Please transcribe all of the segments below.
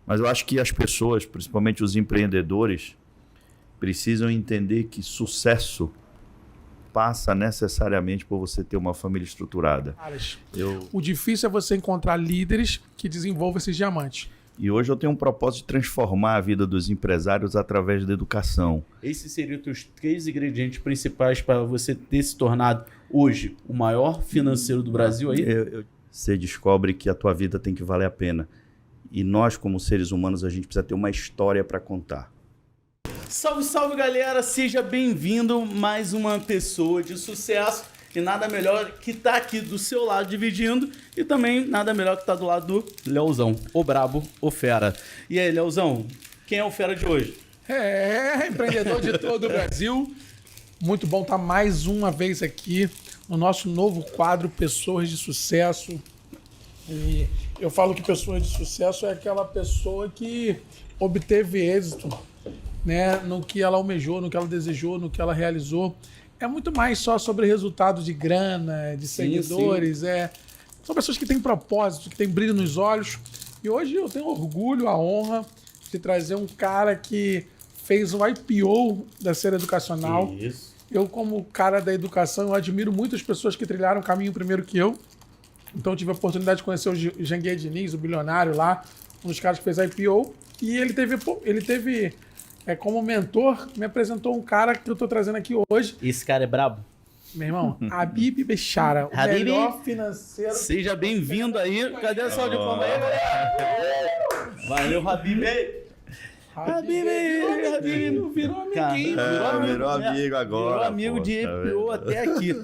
Mas eu acho que as pessoas, principalmente os empreendedores, precisam entender que sucesso passa necessariamente por você ter uma família estruturada. O difícil é você encontrar líderes que desenvolvam esses diamantes. E hoje eu tenho um propósito de transformar a vida dos empresários através da educação. Esses seriam os 3 ingredientes principais para você ter se tornado hoje o maior financeiro do Brasil aí? Você descobre que a tua vida tem que valer a pena. E nós, como seres humanos, a gente precisa ter uma história para contar. Salve, salve, galera! Seja bem-vindo mais uma pessoa de sucesso. E nada melhor que estar aqui do seu lado dividindo. E também nada melhor que estar do lado do Leozão, o brabo, o fera. E aí, Leozão, quem é o fera de hoje? Empreendedor de todo o Brasil. Muito bom estar mais uma vez aqui no nosso novo quadro Pessoas de Sucesso. E eu falo que pessoa de sucesso é aquela pessoa que obteve êxito, né, no que ela almejou, no que ela desejou, no que ela realizou. É muito mais só sobre resultado de grana, de seguidores. Sim. São pessoas que têm propósito, que têm brilho nos olhos. E hoje eu tenho orgulho, a honra de trazer um cara que fez um IPO da Ser Educacional. Isso. Eu, como cara da educação, eu admiro muitas pessoas que trilharam o caminho primeiro que eu. Então eu tive a oportunidade de conhecer o Janguier Diniz, o bilionário lá, um dos caras que fez IPO. E ele teve como mentor, me apresentou um cara que eu tô trazendo aqui hoje. Esse cara é brabo? Meu irmão, Habib Bechara, o melhor financeiro. Seja bem-vindo aí. Cadê a salva de palmas aí, galera? Valeu, Habib. Habib virou amiguinho. Virou amigo agora. Virou amigo de IPO até aqui.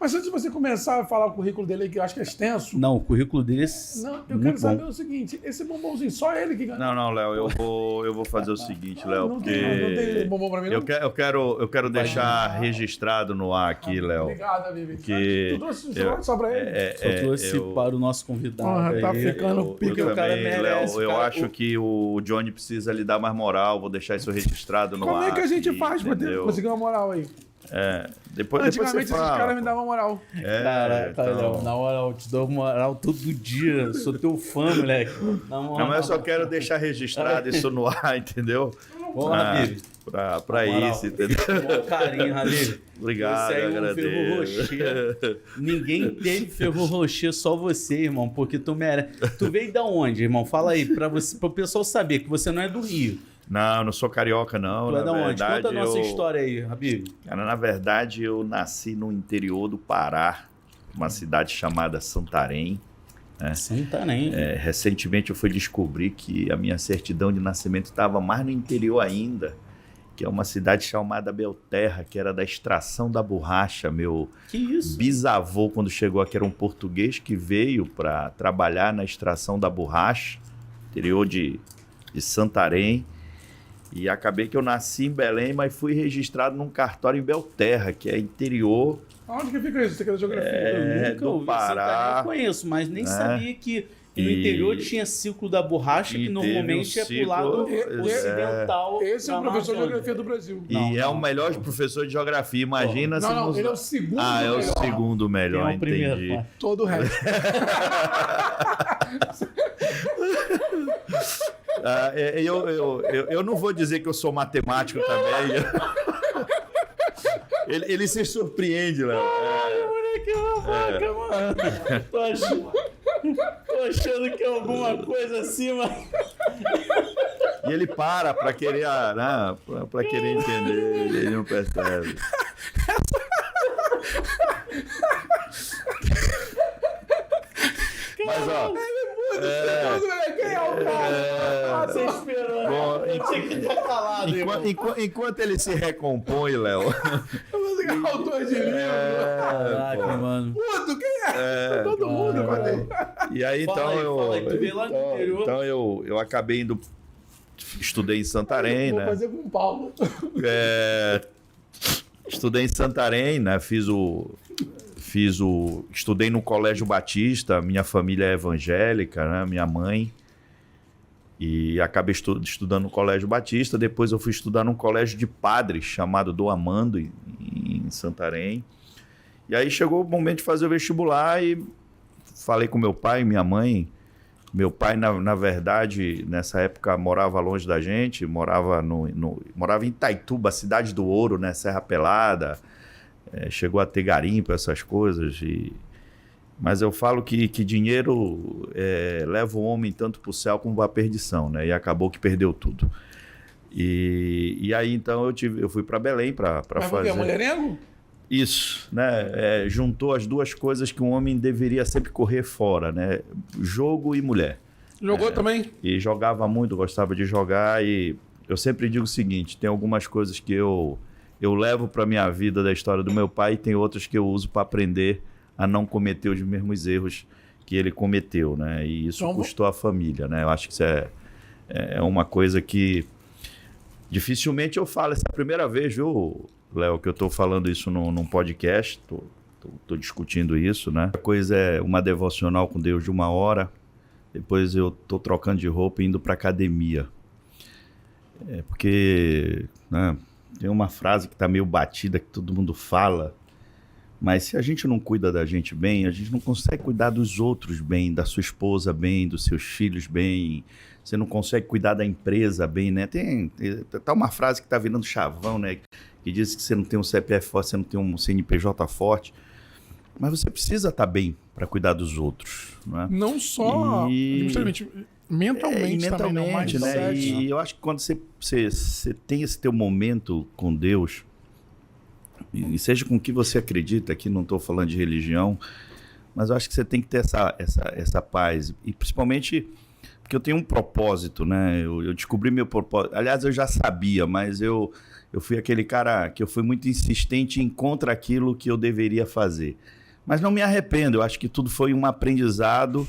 Mas antes de você começar a falar o currículo dele, que eu acho que é extenso. Não, o currículo dele Não, eu quero saber o seguinte: esse bombonzinho, só ele que ganhou. Não, Léo, eu vou fazer o seguinte, Léo, porque não tem bombom pra mim, não? eu quero deixar registrado no ar aqui, Léo. Obrigado, Habib. Que Tu trouxe só pra ele? Só trouxe para o nosso convidado. Tá ficando porque o cara merece. Léo, eu acho que o Johnny precisa lhe dar mais moral, vou deixar isso registrado no ar. Como é que a gente aqui, faz pra conseguir uma moral aí? Depois Antigamente você fala, esses caras me davam moral. Caraca, Léo, na moral, eu te dou moral todo dia. Sou teu fã, moleque. Não, mas eu só quero deixar registrado isso no ar, entendeu? Vamos lá, Habib. Pra isso, entendeu? Bom carinho, Habib. Obrigado, você aí, agradeço. Ferro Rocher. Ninguém teve Ferro Rocher, só você, irmão, porque tu merece. Tu veio da onde, irmão? Fala aí, pro pessoal saber que você não é do Rio. Não, não sou carioca, não. Tu é da onde? Conta a nossa história aí, Habib. Cara, na verdade, eu nasci no interior do Pará, uma cidade chamada Santarém. Santarém. Recentemente eu fui descobrir que a minha certidão de nascimento estava mais no interior ainda, que é uma cidade chamada Belterra, que era da extração da borracha. Meu bisavô, quando chegou aqui, era um português que veio para trabalhar na extração da borracha, interior de Santarém. E acabei que eu nasci em Belém, mas fui registrado num cartório em Belterra, que é interior. Onde que fica isso? Você quer da geografia? Do Pará. Eu conheço, mas nem sabia que no interior tinha ciclo da borracha, que normalmente é pro lado ocidental. Esse é o professor de geografia do Brasil. É o melhor professor de geografia. Imagina se... Não, ele é o segundo melhor. É o segundo melhor, entendi. Primeiro, todo o resto. Eu não vou dizer que eu sou matemático também. Ele se surpreende, Léo. Moleque, é uma vaca, mano. Tô achando que é alguma coisa acima. E ele para querer, pra querer entender. Ele não percebe. Mas, ó... Quem é o cara? Você esperou. Bom, tinha que ter calado, enquanto ele se recompõe, Léo... Eu vou autor de livro. Caraca, mano. Puto, quem é? Todo mundo, mano. E aí, Fala aí, tu veio lá do interior. Então eu acabei indo... Estudei em Santarém, Vou fazer com o Paulo. Estudei em Santarém, né? Estudei no Colégio Batista, minha família é evangélica, né? Minha mãe. E acabei estudando no Colégio Batista. Depois eu fui estudar num colégio de padres chamado Dom Amando, em Santarém. E aí chegou o momento de fazer o vestibular e falei com meu pai e minha mãe Meu pai, na verdade, nessa época morava longe da gente, morava em Itaituba, cidade do Ouro, né? Serra Pelada, chegou a ter garimpo, essas coisas. Mas eu falo que dinheiro leva o homem tanto para o céu como para a perdição, né? E acabou que perdeu tudo. E aí, então, eu fui para Belém para fazer... Mas é mulherengo? Isso, né? Juntou as duas coisas que um homem deveria sempre correr fora, né? Jogo e mulher. Jogou também? E jogava muito, gostava de jogar. E eu sempre digo o seguinte: tem algumas coisas que eu levo para minha vida da história do meu pai, e tem outras que eu uso para aprender a não cometer os mesmos erros que ele cometeu, né? E isso custou a família, né? Eu acho que isso é uma coisa que dificilmente eu falo. Essa é a primeira vez, viu, Léo, que eu estou falando isso num podcast, tô discutindo isso, né? A coisa é uma devocional com Deus de 1 hora, depois eu tô trocando de roupa e indo para academia. Porque, né, tem uma frase que tá meio batida, que todo mundo fala, mas se a gente não cuida da gente bem, a gente não consegue cuidar dos outros bem, da sua esposa bem, dos seus filhos bem, você não consegue cuidar da empresa bem, né? Tá uma frase que tá virando chavão, né? Que diz que você não tem um CPF forte, você não tem um CNPJ forte, mas você precisa estar bem para cuidar dos outros, né? Não só administrativamente, mentalmente também, né? E eu acho que quando você tem esse teu momento com Deus, e seja com o que você acredita, aqui não estou falando de religião, mas eu acho que você tem que ter essa paz, e principalmente porque eu tenho um propósito, né? Eu descobri meu propósito. Aliás, eu já sabia, mas eu fui aquele cara que eu fui muito insistente em contra aquilo que eu deveria fazer. Mas não me arrependo, eu acho que tudo foi um aprendizado,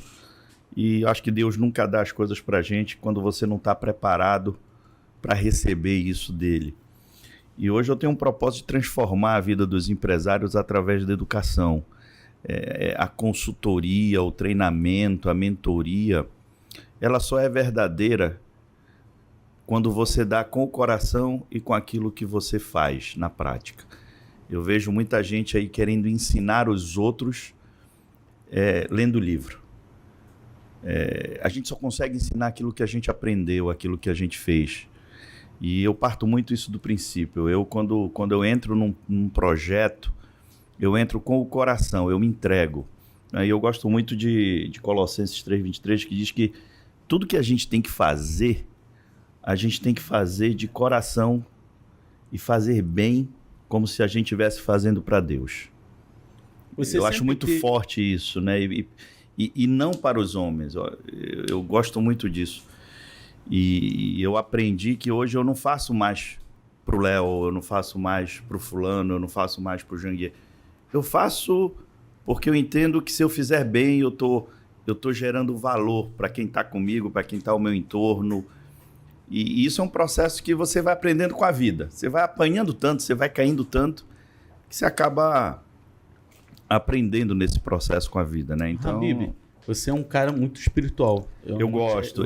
e eu acho que Deus nunca dá as coisas pra gente quando você não está preparado para receber isso dele. E hoje eu tenho um propósito de transformar a vida dos empresários através da educação. A consultoria, o treinamento, a mentoria, ela só é verdadeira quando você dá com o coração e com aquilo que você faz na prática. Eu vejo muita gente aí querendo ensinar os outros lendo livro. A gente só consegue ensinar aquilo que a gente aprendeu, aquilo que a gente fez. E eu parto muito isso do princípio. Quando eu entro num projeto, eu entro com o coração, eu me entrego. Aí eu gosto muito de Colossenses 3:23, que diz que tudo que a gente tem que fazer, a gente tem que fazer de coração e fazer bem, como se a gente estivesse fazendo para Deus. Eu acho muito forte isso, né? E não para os homens. Eu gosto muito disso. E eu aprendi que hoje eu não faço mais pro Léo, eu não faço mais pro fulano, eu não faço mais pro Janguier. Eu faço porque eu entendo que se eu fizer bem, eu tô gerando valor para quem está comigo, para quem está ao meu entorno. E isso é um processo que você vai aprendendo com a vida. Você vai apanhando tanto, você vai caindo tanto, que você acaba aprendendo nesse processo com a vida, né? Então, Habib, você é um cara muito espiritual. Eu gosto.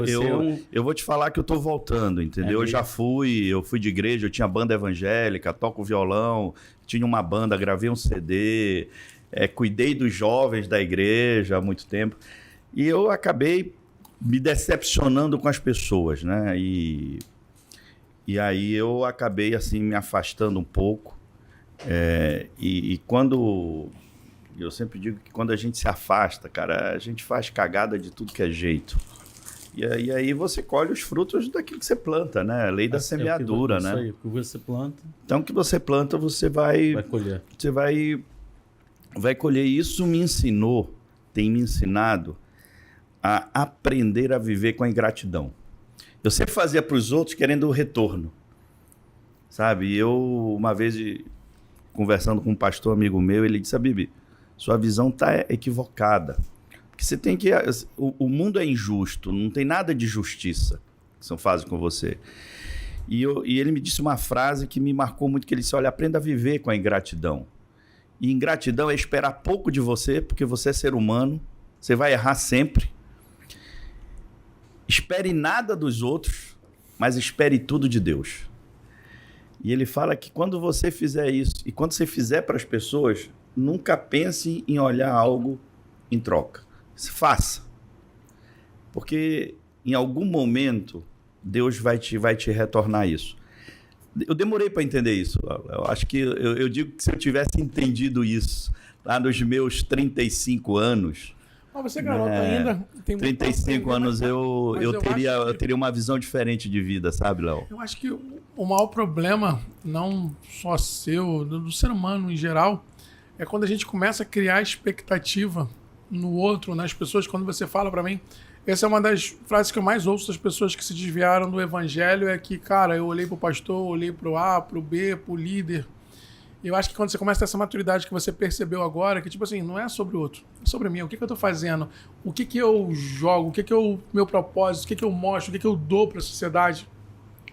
Eu vou te falar que eu tô voltando, entendeu? Eu fui de igreja, eu tinha banda evangélica, toco violão, tinha uma banda, gravei um CD, cuidei dos jovens da igreja há muito tempo. E eu acabei me decepcionando com as pessoas, né? E aí eu acabei, assim, me afastando um pouco. E quando... Eu sempre digo que quando a gente se afasta, cara, a gente faz cagada de tudo que é jeito. E aí você colhe os frutos daquilo que você planta, né? A lei da semeadura, né? Isso aí, o que você planta... Então, o que você planta, você vai colher. Você vai colher. Isso tem me ensinado a aprender a viver com a ingratidão. Eu sempre fazia para os outros querendo o retorno, sabe? Eu, uma vez, conversando com um pastor amigo meu, ele disse: Habib, sua visão está equivocada. Porque você tem que... O mundo é injusto, não tem nada de justiça que são fazem com você. E ele me disse uma frase que me marcou muito, que ele disse: olha, aprenda a viver com a ingratidão. E ingratidão é esperar pouco de você, porque você é ser humano, você vai errar sempre. Espere nada dos outros, mas espere tudo de Deus. E ele fala que quando você fizer isso, e quando você fizer para as pessoas, nunca pense em olhar algo em troca. Faça. Porque em algum momento Deus vai te retornar isso. Eu demorei para entender isso. Eu acho que eu digo que se eu tivesse entendido isso lá nos meus 35 anos... Você é garoto ainda. Tem 35 anos eu teria uma visão diferente de vida, sabe, Léo? Eu acho que o maior problema, não só seu, do ser humano em geral, é quando a gente começa a criar expectativa no outro, nas pessoas. Quando você fala para mim, essa é uma das frases que eu mais ouço das pessoas que se desviaram do evangelho, é que, cara, eu olhei pro pastor, olhei pro A, pro B, pro líder. Eu acho que quando você começa a ter essa maturidade que você percebeu agora, que tipo assim, não é sobre o outro, é sobre mim. O que eu tô fazendo? O que eu jogo? O que é o meu propósito? O que eu mostro? O que eu dou para a sociedade?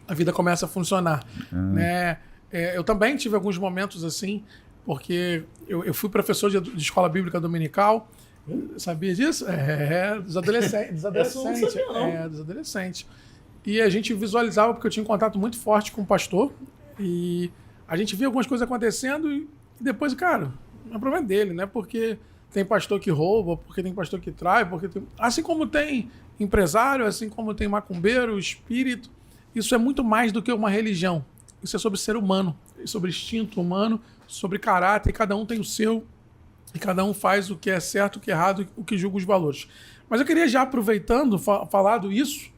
A vida começa a funcionar. Né? Eu também tive alguns momentos assim, porque eu fui professor de escola bíblica dominical. Sabia disso? Dos adolescentes. Dos adolescentes. E a gente visualizava, porque eu tinha um contato muito forte com o pastor, e a gente via algumas coisas acontecendo e depois, cara, não é problema dele, né? Porque tem pastor que rouba, porque tem pastor que trai, assim como tem empresário, assim como tem macumbeiro, espírito, isso é muito mais do que uma religião. Isso é sobre ser humano, sobre instinto humano, sobre caráter, e cada um tem o seu, e cada um faz o que é certo, o que é errado, o que julga os valores. Mas eu queria já, aproveitando, falado isso,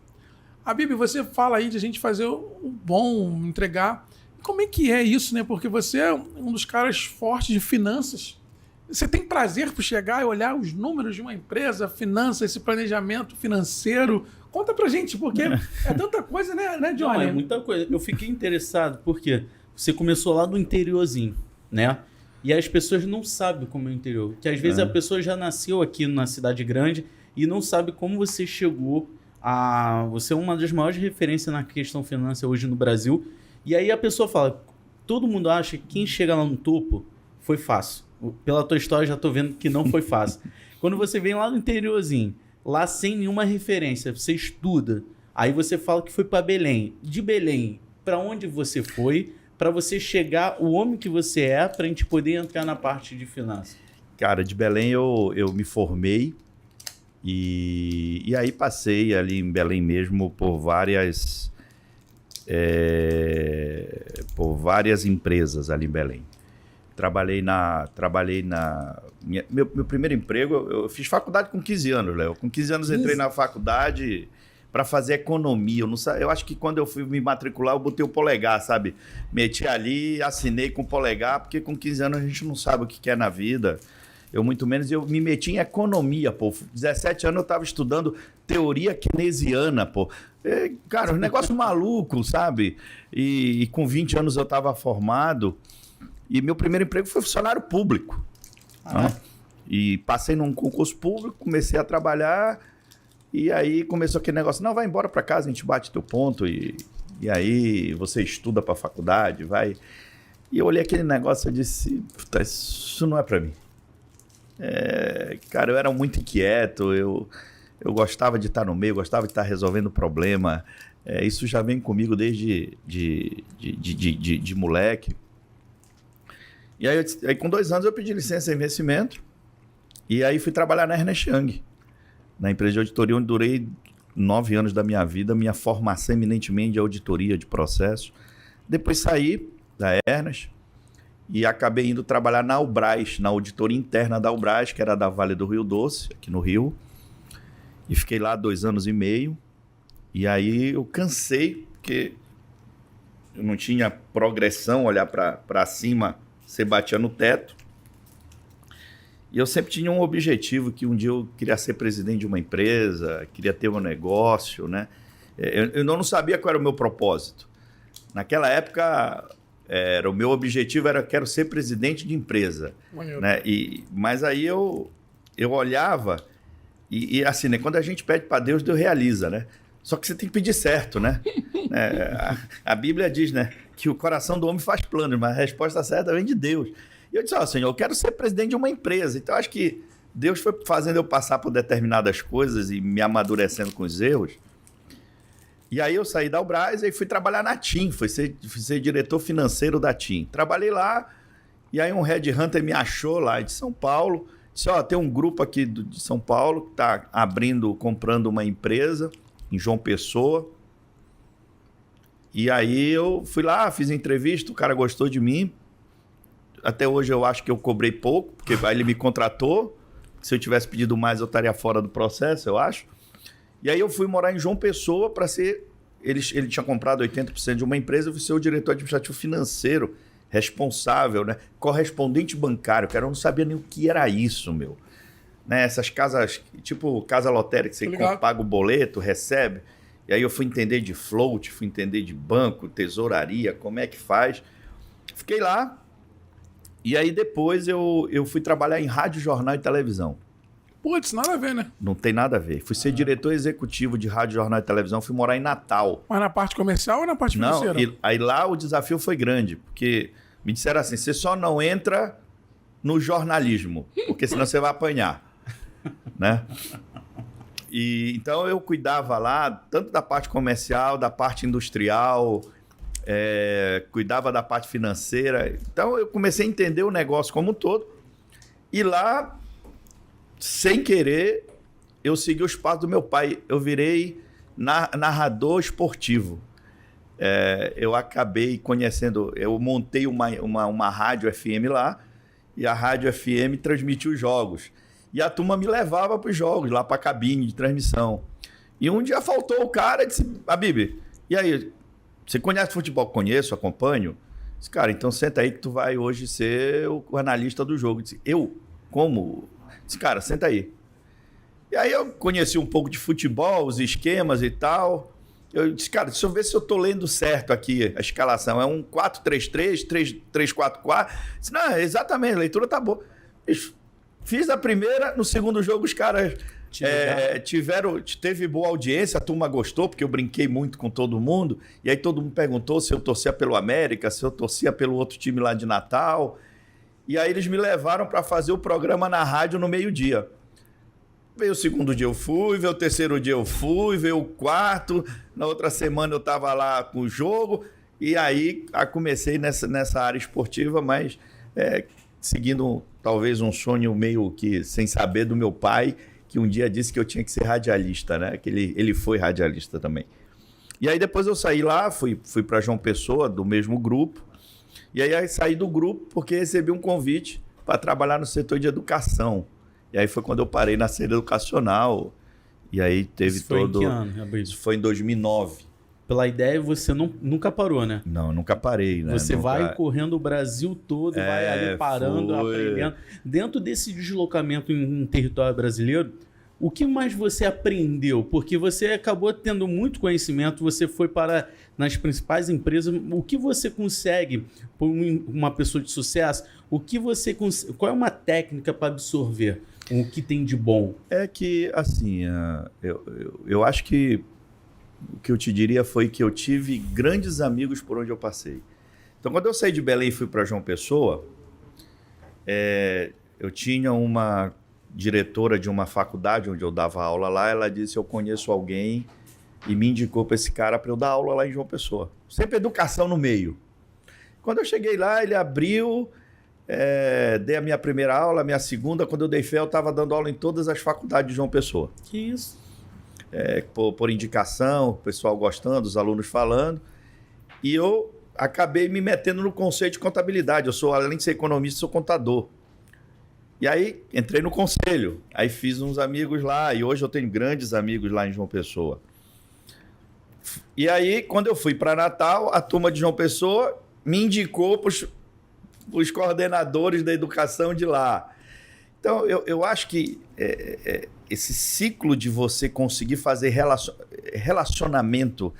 a Bíblia, você fala aí de a gente fazer o bom, entregar. Como é que é isso, né? Porque você é um dos caras fortes de finanças. Você tem prazer por chegar e olhar os números de uma empresa, finanças, esse planejamento financeiro. Conta pra gente, porque é tanta coisa, né, Johnny? Não, é muita coisa. Eu fiquei interessado porque você começou lá do interiorzinho, né? E as pessoas não sabem como é o interior. Que às vezes a pessoa já nasceu aqui na cidade grande e não sabe como você chegou a... Você é uma das maiores referências na questão financeira hoje no Brasil. E aí a pessoa fala, todo mundo acha que quem chega lá no topo foi fácil. Pela tua história já tô vendo que não foi fácil. Quando você vem lá no interiorzinho, lá sem nenhuma referência, você estuda, aí você fala que foi para Belém. De Belém, para onde você foi, para você chegar o homem que você é, para a gente poder entrar na parte de finanças? Cara, de Belém eu me formei e aí passei ali em Belém mesmo por várias empresas ali em Belém. Meu primeiro emprego, eu fiz faculdade com 15 anos, Léo. Com 15 anos entrei na faculdade para fazer economia. Eu acho que quando eu fui me matricular, eu botei o polegar, sabe? Meti ali, assinei com o polegar, porque com 15 anos a gente não sabe o que quer na vida. Eu muito menos, eu me meti em economia, pô. 17 anos eu estava estudando teoria keynesiana, pô. Cara, um negócio maluco, sabe? E com 20 anos eu estava formado e meu primeiro emprego foi funcionário público. Né? E passei num concurso público, comecei a trabalhar e aí começou aquele negócio, não, vai embora para casa, a gente bate teu ponto e aí você estuda para a faculdade, vai. E eu olhei aquele negócio e disse, puta, isso não é para mim. Cara, eu era muito inquieto, eu gostava de estar no meio, gostava de estar resolvendo problema. Isso já vem comigo desde de moleque. E aí, com 2 anos eu pedi licença em investimento e aí fui trabalhar na Ernst Young, na empresa de auditoria, onde durei 9 anos da minha vida, minha formação eminentemente de auditoria de processos. Depois saí da Ernst e acabei indo trabalhar na Albras, na auditoria interna da Albras, que era da Vale do Rio Doce, aqui no Rio. E fiquei lá 2 anos e meio. E aí eu cansei, porque eu não tinha progressão, olhar para cima, você batia no teto. E eu sempre tinha um objetivo, que um dia eu queria ser presidente de uma empresa, queria ter um negócio, né? Eu não sabia qual era o meu propósito. Naquela época, o meu objetivo era, quero ser presidente de empresa. Né? Mas aí eu olhava e assim, né? Quando a gente pede para Deus, Deus realiza, né? Só que você tem que pedir certo, né? A Bíblia diz, né, que o coração do homem faz planos, mas a resposta certa vem de Deus. E eu disse, Senhor, eu quero ser presidente de uma empresa. Então, acho que Deus foi fazendo eu passar por determinadas coisas e me amadurecendo com os erros. E aí eu saí da Albras e fui trabalhar na TIM, fui ser diretor financeiro da TIM. Trabalhei lá e aí um headhunter me achou lá de São Paulo Disse, tem um grupo aqui de São Paulo que está comprando uma empresa em João Pessoa. E aí eu fui lá, fiz entrevista, o cara gostou de mim. Até hoje eu acho que eu cobrei pouco, porque aí ele me contratou. Se eu tivesse pedido mais, eu estaria fora do processo, eu acho. E aí eu fui morar em João Pessoa para ser... Ele tinha comprado 80% de uma empresa, eu fui ser o diretor administrativo financeiro, responsável, né? Correspondente bancário. Cara, eu não sabia nem o que era isso, meu. Né? Essas casas, tipo casa lotérica, que você paga o boleto, recebe. E aí eu fui entender de float, fui entender de banco, tesouraria, como é que faz. Fiquei lá. E aí depois eu fui trabalhar em rádio, jornal e televisão. Putz, nada a ver, né? Não tem nada a ver. Fui ser diretor executivo de rádio, jornal e televisão, fui morar em Natal. Mas na parte comercial ou na parte financeira? Não, aí lá o desafio foi grande, porque me disseram assim, você só não entra no jornalismo, porque senão você vai apanhar, né? E, então eu cuidava lá tanto da parte comercial, da parte industrial, cuidava da parte financeira. Então eu comecei a entender o negócio como um todo. E lá, sem querer, eu segui os passos do meu pai. Eu virei narrador esportivo. Eu acabei conhecendo... Eu montei uma rádio FM lá, e a rádio FM transmitia os jogos. E a turma me levava para os jogos, lá para a cabine de transmissão. E um dia faltou o cara e disse, Habib, e aí, você conhece futebol? Conheço, acompanho. Disse, cara, então senta aí que tu vai hoje ser o analista do jogo. Disse, eu? Como? Disse, cara, senta aí. E aí eu conheci um pouco de futebol, os esquemas e tal. Eu disse, cara, deixa eu ver se eu tô lendo certo aqui a escalação. É um 4-3-3, 3-4-4. Disse, não, exatamente, a leitura tá boa. Bicho, fiz a primeira, no segundo jogo os caras teve boa audiência, a turma gostou, porque eu brinquei muito com todo mundo, e aí todo mundo perguntou se eu torcia pelo América, se eu torcia pelo outro time lá de Natal, e aí eles me levaram para fazer o programa na rádio no meio-dia. Veio o segundo dia eu fui, veio o terceiro dia eu fui, veio o quarto, na outra semana eu estava lá com o jogo, e aí comecei nessa área esportiva, mas seguindo talvez um sonho meio que sem saber do meu pai, que um dia disse que eu tinha que ser radialista, né? Que ele foi radialista também. E aí depois eu saí lá, fui para João Pessoa, do mesmo grupo, e aí saí do grupo porque recebi um convite para trabalhar no setor de educação. E aí foi quando eu parei na série educacional, e aí teve Isso foi em que ano? Isso foi em 2009. Pela ideia, você nunca parou, né? Não, nunca parei, né? Você vai correndo o Brasil todo, vai ali parando, aprendendo. Dentro desse deslocamento em território brasileiro, o que mais você aprendeu? Porque você acabou tendo muito conhecimento, você foi nas principais empresas. O que você consegue, por uma pessoa de sucesso, qual é uma técnica para absorver o que tem de bom? É que, assim, eu acho que o que eu te diria foi que eu tive grandes amigos por onde eu passei. Então, quando eu saí de Belém e fui para João Pessoa, eu tinha uma diretora de uma faculdade onde eu dava aula lá, ela disse, eu conheço alguém, e me indicou para esse cara para eu dar aula lá em João Pessoa. Sempre educação no meio. Quando eu cheguei lá, ele abriu, dei a minha primeira aula, a minha segunda, quando eu dei fé, eu estava dando aula em todas as faculdades de João Pessoa. Que isso? Por indicação, o pessoal gostando, os alunos falando, e eu acabei me metendo no conceito de contabilidade. Eu sou, além de ser economista, sou contador. E aí entrei no conselho, aí fiz uns amigos lá, e hoje eu tenho grandes amigos lá em João Pessoa. E aí, quando eu fui para Natal, a turma de João Pessoa me indicou para os coordenadores da educação de lá. Então, eu acho que esse ciclo de você conseguir fazer relacionamento,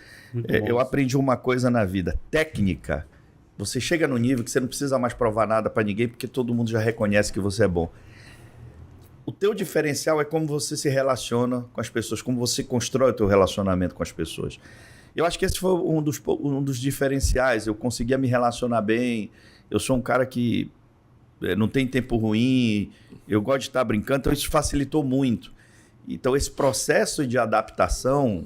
eu aprendi uma coisa na vida, técnica. Você chega no nível que você não precisa mais provar nada para ninguém, porque todo mundo já reconhece que você é bom. O teu diferencial é como você se relaciona com as pessoas, como você constrói o teu relacionamento com as pessoas. Eu acho que esse foi um dos diferenciais. Eu conseguia me relacionar bem, eu sou um cara que não tem tempo ruim, eu gosto de estar brincando, então isso facilitou muito. Então esse processo de adaptação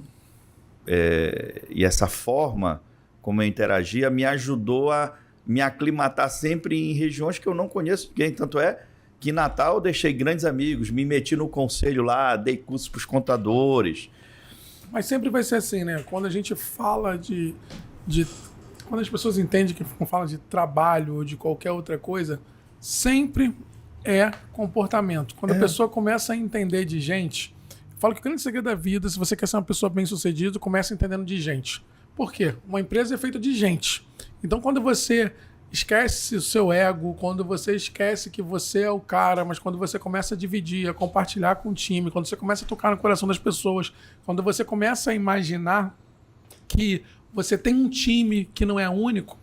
e essa forma como eu interagia me ajudou a me aclimatar sempre em regiões que eu não conheço ninguém. Tanto é Aqui em Natal eu deixei grandes amigos, me meti no conselho lá, dei cursos para os contadores. Mas sempre vai ser assim, né? Quando a gente fala quando as pessoas entendem que fala de trabalho ou de qualquer outra coisa, sempre é comportamento. Quando a pessoa começa a entender de gente, eu falo que o grande segredo da vida, se você quer ser uma pessoa bem-sucedida, começa entendendo de gente. Por quê? Uma empresa é feita de gente. Então, quando você esquece o seu ego, quando você esquece que você é o cara, mas quando você começa a dividir, a compartilhar com o time, quando você começa a tocar no coração das pessoas, quando você começa a imaginar que você tem um time que não é único,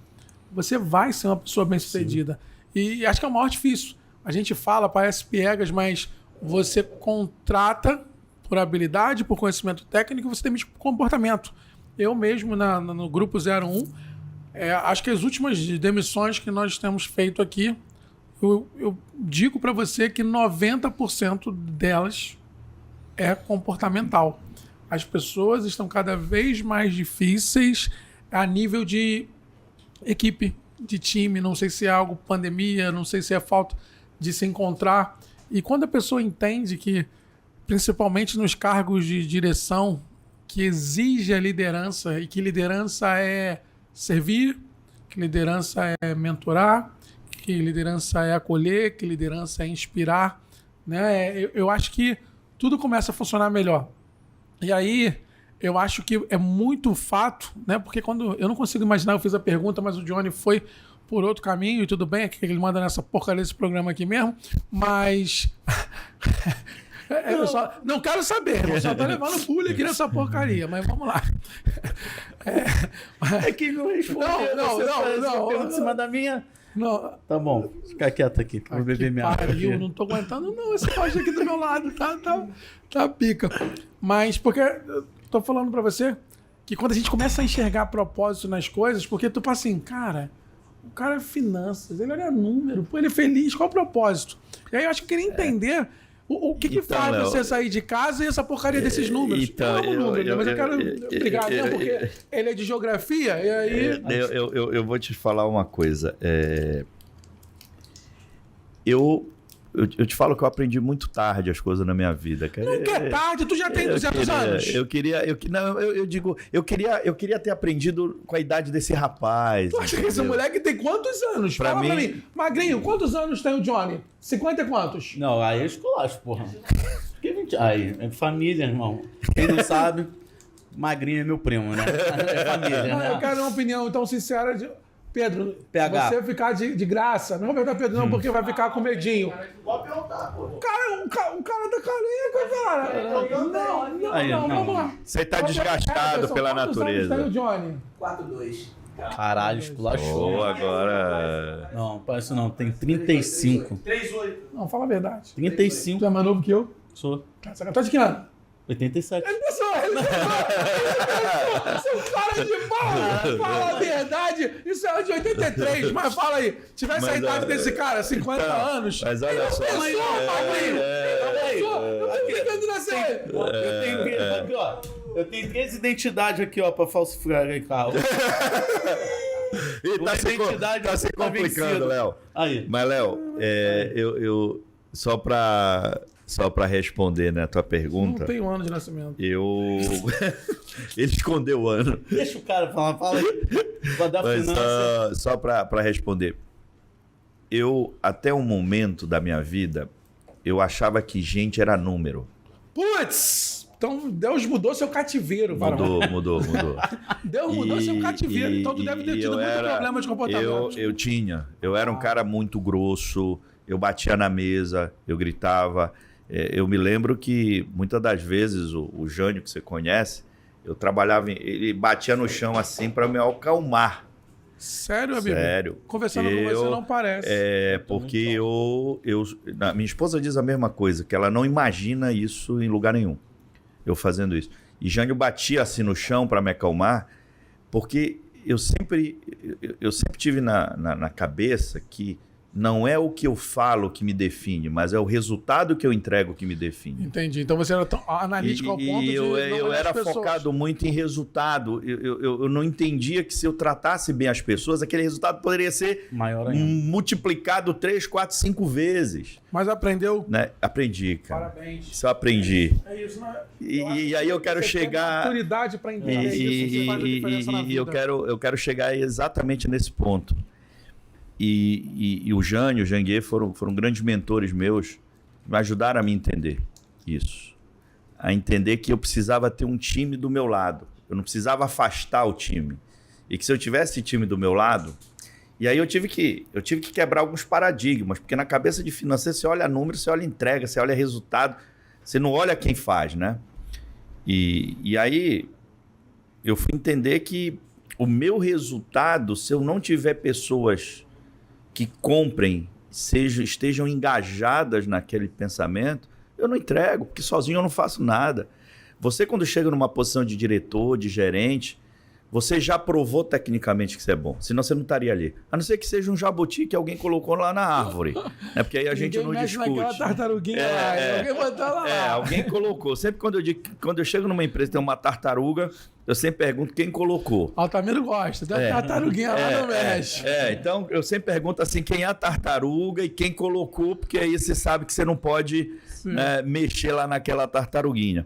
você vai ser uma pessoa bem-sucedida. E acho que é o maior difícil. A gente fala, parece piegas, mas você contrata por habilidade, por conhecimento técnico, e você demite por comportamento. Eu mesmo, no Grupo 01, acho que as últimas demissões que nós temos feito aqui, eu digo para você que 90% delas é comportamental. As pessoas estão cada vez mais difíceis a nível de equipe, de time. Não sei se é algo pandemia, não sei se é falta de se encontrar. E quando a pessoa entende que, principalmente nos cargos de direção, que exige a liderança e que liderança é servir, que liderança é mentorar, que liderança é acolher, que liderança é inspirar, né? Eu acho que tudo começa a funcionar melhor. E aí, eu acho que é muito fato, né? Porque quando eu não consigo imaginar, eu fiz a pergunta, mas o Johnny foi por outro caminho, e tudo bem, é que ele manda nessa porcaria desse programa aqui mesmo, mas eu só não quero saber, eu só tô levando bullying aqui nessa porcaria, mas vamos lá. É que não respondeu. Não. Em cima da minha. Não. Tá bom, fica quieto aqui, que eu vou beber minha água. Eu não tô aguentando, não. Esse pode aqui do meu lado, tá pica. Mas porque eu tô falando pra você que quando a gente começa a enxergar propósito nas coisas, porque tu fala assim, cara, o cara é finanças, ele olha número, pô, ele é feliz, qual é o propósito? E aí eu acho que eu queria entender o que então, faz você sair de casa e essa porcaria desses números. Então, eu amo número, mas eu quero brigar mesmo, porque ele é de geografia, e aí... Eu vou te falar uma coisa. Eu te falo que eu aprendi muito tarde as coisas na minha vida. Nunca é tarde, tu já tem 200 anos. Eu queria ter aprendido com a idade desse rapaz. Tu acha que esse moleque tem quantos anos? Fala pra mim. Magrinho, quantos anos tem o Johnny? 50 e quantos? Não, aí é esculacho, porra. Aí, é família, irmão. Quem não sabe, Magrinho é meu primo, né? É família, né? Eu quero uma opinião então sincera de... Pedro, PH. você ficar de graça. Não vou perguntar Pedro, não, porque vai ficar com medinho. Pode perguntar, pô. O cara tá careca, cara. Não, vamos lá. Você tá desgastado pela natureza. Quantos anos tem o Johnny? 4-2. Caralho, esculachou. Agora... Não, parece não, tem 35. 3-8. Não, fala a verdade. 35. Tu é mais novo que eu? Sou. Você tá de que ano? 87. Ele pensou, seu cara de mal, fala a verdade, isso é de 83, mas fala aí, tivesse a idade desse cara, 50 anos, mas olha só, eu tô brincando nessa aí. Eu tenho 3 identidades aqui, ó, pra falsificar aí, carro. E tá se complicando, Léo. Aí. Mas, Léo, eu só pra responder, né, a tua pergunta. Não tenho ano de nascimento. Ele escondeu o ano. Deixa o cara falar, fala aí. Vai dar finança. Só pra responder. Até um momento da minha vida, eu achava que gente era número. Putz! Então Deus mudou seu cativeiro, varão. Mudou. Deus mudou seu cativeiro. Então tu deve ter tido muito problema de comportamento. Eu era um cara muito grosso, eu batia na mesa, eu gritava. Eu me lembro que muitas das vezes o Jânio, que você conhece, eu trabalhava, ele batia no chão assim para me acalmar. Sério, amigo? Sério. Conversando com você não parece. Porque minha esposa diz a mesma coisa, que ela não imagina isso em lugar nenhum, eu fazendo isso. E Jânio batia assim no chão para me acalmar, porque eu sempre tive na cabeça que Não é o que eu falo que me define, mas é o resultado que eu entrego que me define. Entendi. Então você era tão analítico ao ponto de eu era focado muito em resultado. Eu não entendia que se eu tratasse bem as pessoas, aquele resultado poderia ser maior ainda, multiplicado 3, 4, 5 vezes. Mas aprendeu? Né? Aprendi, cara. Parabéns. Isso eu aprendi. É isso, né? E aí eu quero chegar... Maturidade para entender isso, que faz a diferença na vida. Eu quero chegar exatamente nesse ponto. E o Jânio e o Janguier foram grandes mentores meus, me ajudaram a me entender isso. A entender que eu precisava ter um time do meu lado. Eu não precisava afastar o time. E que se eu tivesse time do meu lado... E aí eu tive que quebrar alguns paradigmas, porque na cabeça de financeiro você olha número, você olha entrega, você olha resultado, você não olha quem faz, né? E aí eu fui entender que o meu resultado, se eu não tiver pessoas que comprem, estejam engajadas naquele pensamento, eu não entrego, porque sozinho eu não faço nada. Você, quando chega numa posição de diretor, de gerente, você já provou tecnicamente que você é bom, senão você não estaria ali. A não ser que seja um jabuti que alguém colocou lá na árvore, né? Porque aí a gente não discute. Naquela tartaruguinha lá, alguém botou lá. Alguém colocou. Sempre quando eu chego numa empresa e tem uma tartaruga, eu sempre pergunto quem colocou. Altamiro gosta, tem uma tartaruguinha lá no México. Então eu sempre pergunto assim, quem é a tartaruga e quem colocou, porque aí você sabe que você não pode mexer lá naquela tartaruguinha.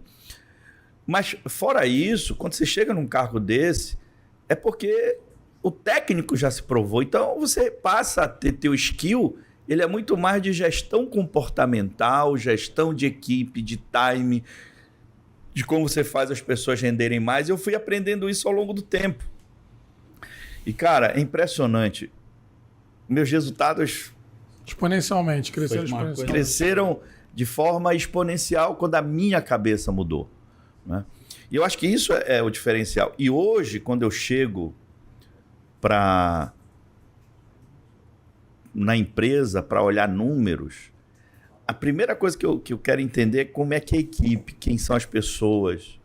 Mas, fora isso, quando você chega num cargo desse, é porque o técnico já se provou. Então, você passa a ter teu skill, ele é muito mais de gestão comportamental, gestão de equipe, de time, de como você faz as pessoas renderem mais. Eu fui aprendendo isso ao longo do tempo. E, cara, é impressionante. Meus resultados... Exponencialmente, cresceram de forma exponencial quando a minha cabeça mudou. Né? E eu acho que isso é o diferencial. E hoje, quando eu chego na empresa para olhar números, a primeira coisa que eu quero entender é como é que é a equipe, quem são as pessoas,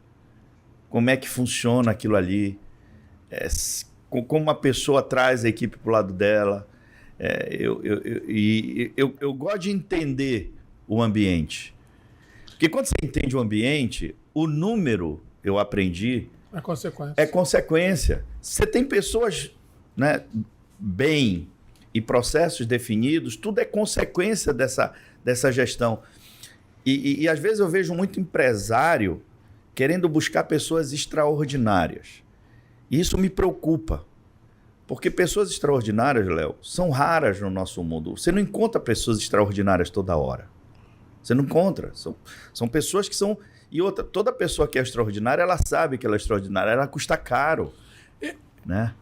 como é que funciona aquilo ali, como uma pessoa traz a equipe para o lado dela. Eu gosto de entender o ambiente. Porque quando você entende o ambiente, o número, eu aprendi... É consequência. Você tem pessoas, né, bem e processos definidos, tudo é consequência dessa gestão. E às vezes eu vejo muito empresário querendo buscar pessoas extraordinárias. E isso me preocupa. Porque pessoas extraordinárias, Léo, são raras no nosso mundo. Você não encontra pessoas extraordinárias toda hora. Você não encontra. São pessoas que são... E outra, toda pessoa que é extraordinária, ela sabe que ela é extraordinária, ela custa caro. Né?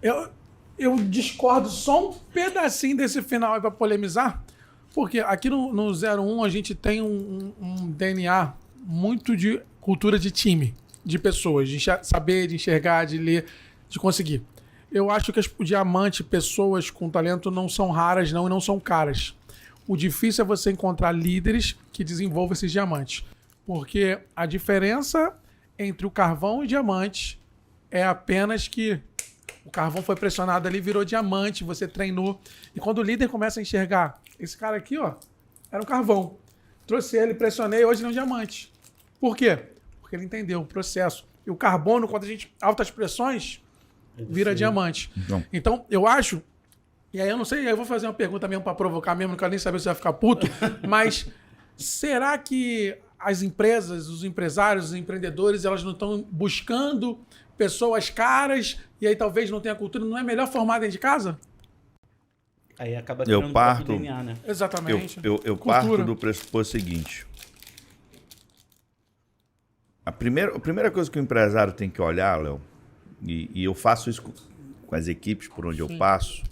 Eu discordo só um pedacinho desse final aí para polemizar, porque aqui no 01 a gente tem um DNA muito de cultura de time, de pessoas, de saber, de enxergar, de ler, de conseguir. Eu acho que o diamante, pessoas com talento não são raras não e não são caras. O difícil é você encontrar líderes que desenvolvam esses diamantes. Porque a diferença entre o carvão e o diamante é apenas que o carvão foi pressionado ali, virou diamante, você treinou. E quando o líder começa a enxergar, esse cara aqui, ó, era um carvão. Trouxe ele, pressionei, hoje ele é um diamante. Por quê? Porque ele entendeu o processo. E o carbono, quando a gente... altas pressões, vira diamante. Então, eu acho... E aí eu não sei, eu vou fazer uma pergunta mesmo para provocar mesmo, não quero nem saber se vai ficar puto, mas será que as empresas, os empresários, os empreendedores, elas não estão buscando pessoas caras e aí talvez não tenha cultura? Não é melhor formar dentro de casa? Aí acaba criando um próprio DNA, né? Exatamente. Eu parto do pressuposto seguinte. A primeira coisa que o empresário tem que olhar, Léo, e eu faço isso com as equipes por onde eu passo,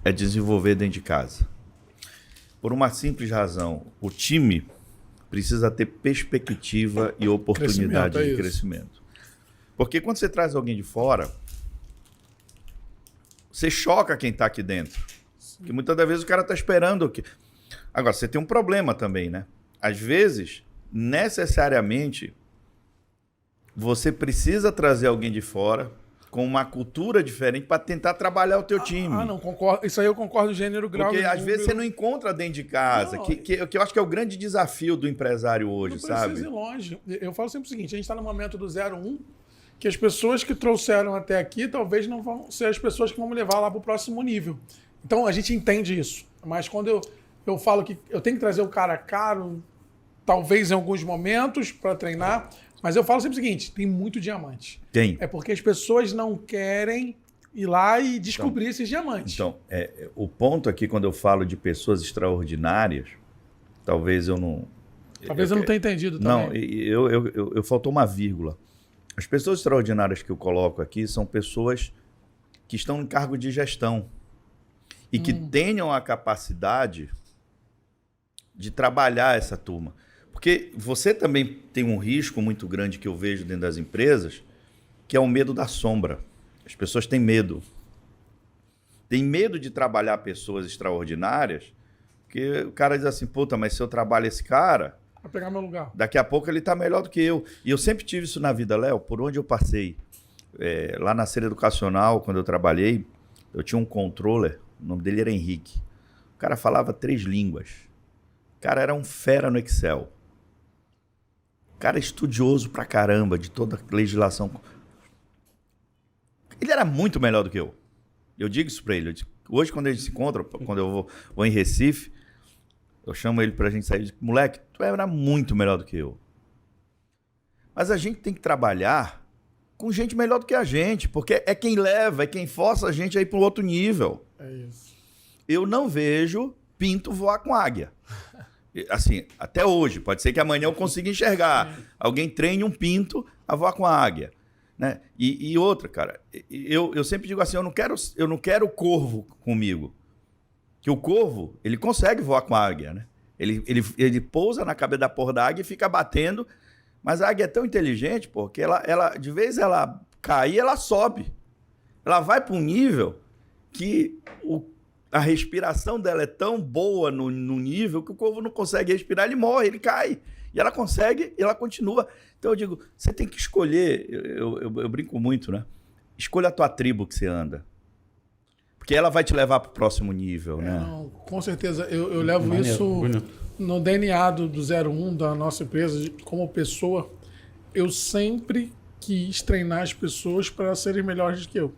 é desenvolver dentro de casa. Por uma simples razão, o time precisa ter perspectiva e oportunidade de crescimento. Porque quando você traz alguém de fora, você choca quem está aqui dentro. Porque muitas das vezes o cara está esperando o quê? Agora, você tem um problema também, né? Às vezes, necessariamente, você precisa trazer alguém de fora com uma cultura diferente para tentar trabalhar o teu time. Não, concordo. Isso aí eu concordo gênero, grau. Porque às vezes você não encontra dentro de casa, que eu acho que é o grande desafio do empresário hoje, não sabe? Precisa ir longe. Eu falo sempre o seguinte, a gente está no momento do 01, que as pessoas que trouxeram até aqui talvez não vão ser as pessoas que vão me levar lá para o próximo nível. Então a gente entende isso. Mas quando eu falo que eu tenho que trazer o cara caro, talvez em alguns momentos para treinar, mas eu falo sempre o seguinte, tem muito diamante. Tem. É porque as pessoas não querem ir lá e descobrir esses diamantes. Então, o ponto aqui, quando eu falo de pessoas extraordinárias, talvez eu não... Talvez eu não tenha entendido também. Não, eu faltou uma vírgula. As pessoas extraordinárias que eu coloco aqui são pessoas que estão em cargo de gestão e que tenham a capacidade de trabalhar essa turma. Porque você também tem um risco muito grande que eu vejo dentro das empresas, que é o medo da sombra. As pessoas têm medo. Tem medo de trabalhar pessoas extraordinárias, porque o cara diz assim, puta, mas se eu trabalho esse cara... Vai pegar meu lugar. Daqui a pouco ele está melhor do que eu. E eu sempre tive isso na vida, Léo, por onde eu passei. Lá na Ser Educacional, quando eu trabalhei, eu tinha um controller, o nome dele era Henrique. O cara falava 3 línguas. O cara era um fera no Excel. Cara estudioso pra caramba de toda a legislação. Ele era muito melhor do que eu. Eu digo isso pra ele. Hoje, quando a gente se encontra, quando eu vou em Recife, eu chamo ele pra gente sair e digo, moleque, tu era muito melhor do que eu. Mas a gente tem que trabalhar com gente melhor do que a gente, porque é quem leva, é quem força a gente a ir para um outro nível. É isso. Eu não vejo pinto voar com águia. Assim, até hoje. Pode ser que amanhã eu consiga enxergar. Alguém treine um pinto a voar com a águia. Né? E outra, cara, eu sempre digo assim, eu não quero corvo comigo. Que o corvo, ele consegue voar com a águia, né? Ele pousa na cabeça da porra da águia e fica batendo, mas a águia é tão inteligente, porque ela de vez ela cair, ela sobe. Ela vai para um nível que a respiração dela é tão boa no nível que o corvo não consegue respirar, ele morre, ele cai. E ela consegue, e ela continua. Então eu digo, você tem que escolher, eu brinco muito, né? Escolha a tua tribo que você anda. Porque ela vai te levar para o próximo nível, né? Não, com certeza. Eu levo isso no DNA do 01, da nossa empresa, como pessoa. Eu sempre quis treinar as pessoas para serem melhores do que eu.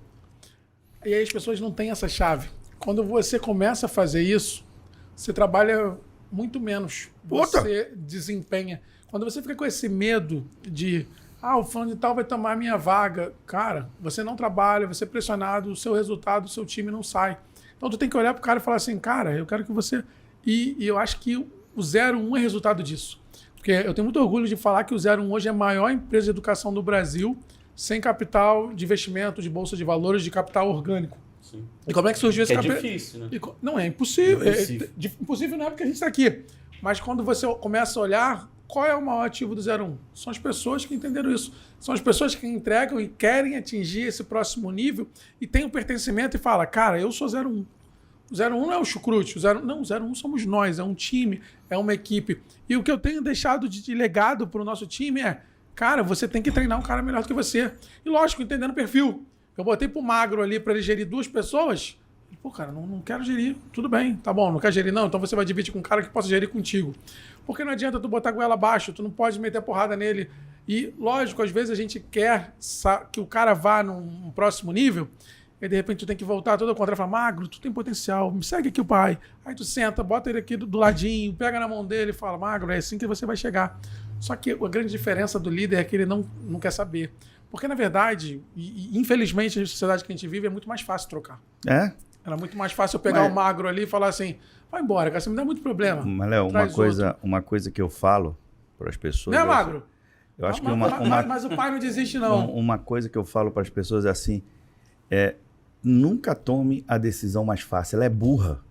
E aí as pessoas não têm essa chave. Quando você começa a fazer isso, você trabalha muito menos. Você desempenha. Quando você fica com esse medo de... o fulano de tal vai tomar a minha vaga. Cara, você não trabalha, você é pressionado, o seu resultado, o seu time não sai. Então tu tem que olhar pro cara e falar assim, cara, eu quero que você... E eu acho que o 01 é resultado disso. Porque eu tenho muito orgulho de falar que o 01 hoje é a maior empresa de educação do Brasil, sem capital de investimento, de bolsa de valores, de capital orgânico. Sim. E como é que surgiu esse capital? É difícil, né? Não, é impossível. Impossível não é porque a gente está aqui. Mas quando você começa a olhar... Qual é o maior ativo do 01? São as pessoas que entenderam isso. São as pessoas que entregam e querem atingir esse próximo nível e têm um pertencimento e falam, cara, eu sou 01. O 01 não é o chucrute. O 01 somos nós, é um time, é uma equipe. E o que eu tenho deixado de legado para o nosso time é, cara, você tem que treinar um cara melhor do que você. E lógico, entendendo o perfil. Eu botei pro Magro ali para ele gerir 2 pessoas. Pô, cara, não quero gerir. Tudo bem, tá bom, não quer gerir não? Então você vai dividir com um cara que possa gerir contigo. Porque não adianta tu botar a goela abaixo, tu não pode meter a porrada nele. E, lógico, às vezes a gente quer que o cara vá num próximo nível, e de repente tu tem que voltar todo ao contrário e falar, Magro, tu tem potencial, me segue aqui o pai. Aí tu senta, bota ele aqui do ladinho, pega na mão dele e fala, Magro, é assim que você vai chegar. Só que a grande diferença do líder é que ele não quer saber. Porque, na verdade, e infelizmente, na sociedade que a gente vive, é muito mais fácil trocar. É? Era muito mais fácil eu pegar o Magro ali e falar assim, vai embora, cara, você me dá muito problema. Mas, Léo, uma coisa que eu falo para as pessoas... Né, Magro? Eu acho que mas o pai não desiste, não. Uma coisa que eu falo para as pessoas é assim, nunca tome a decisão mais fácil, ela é burra.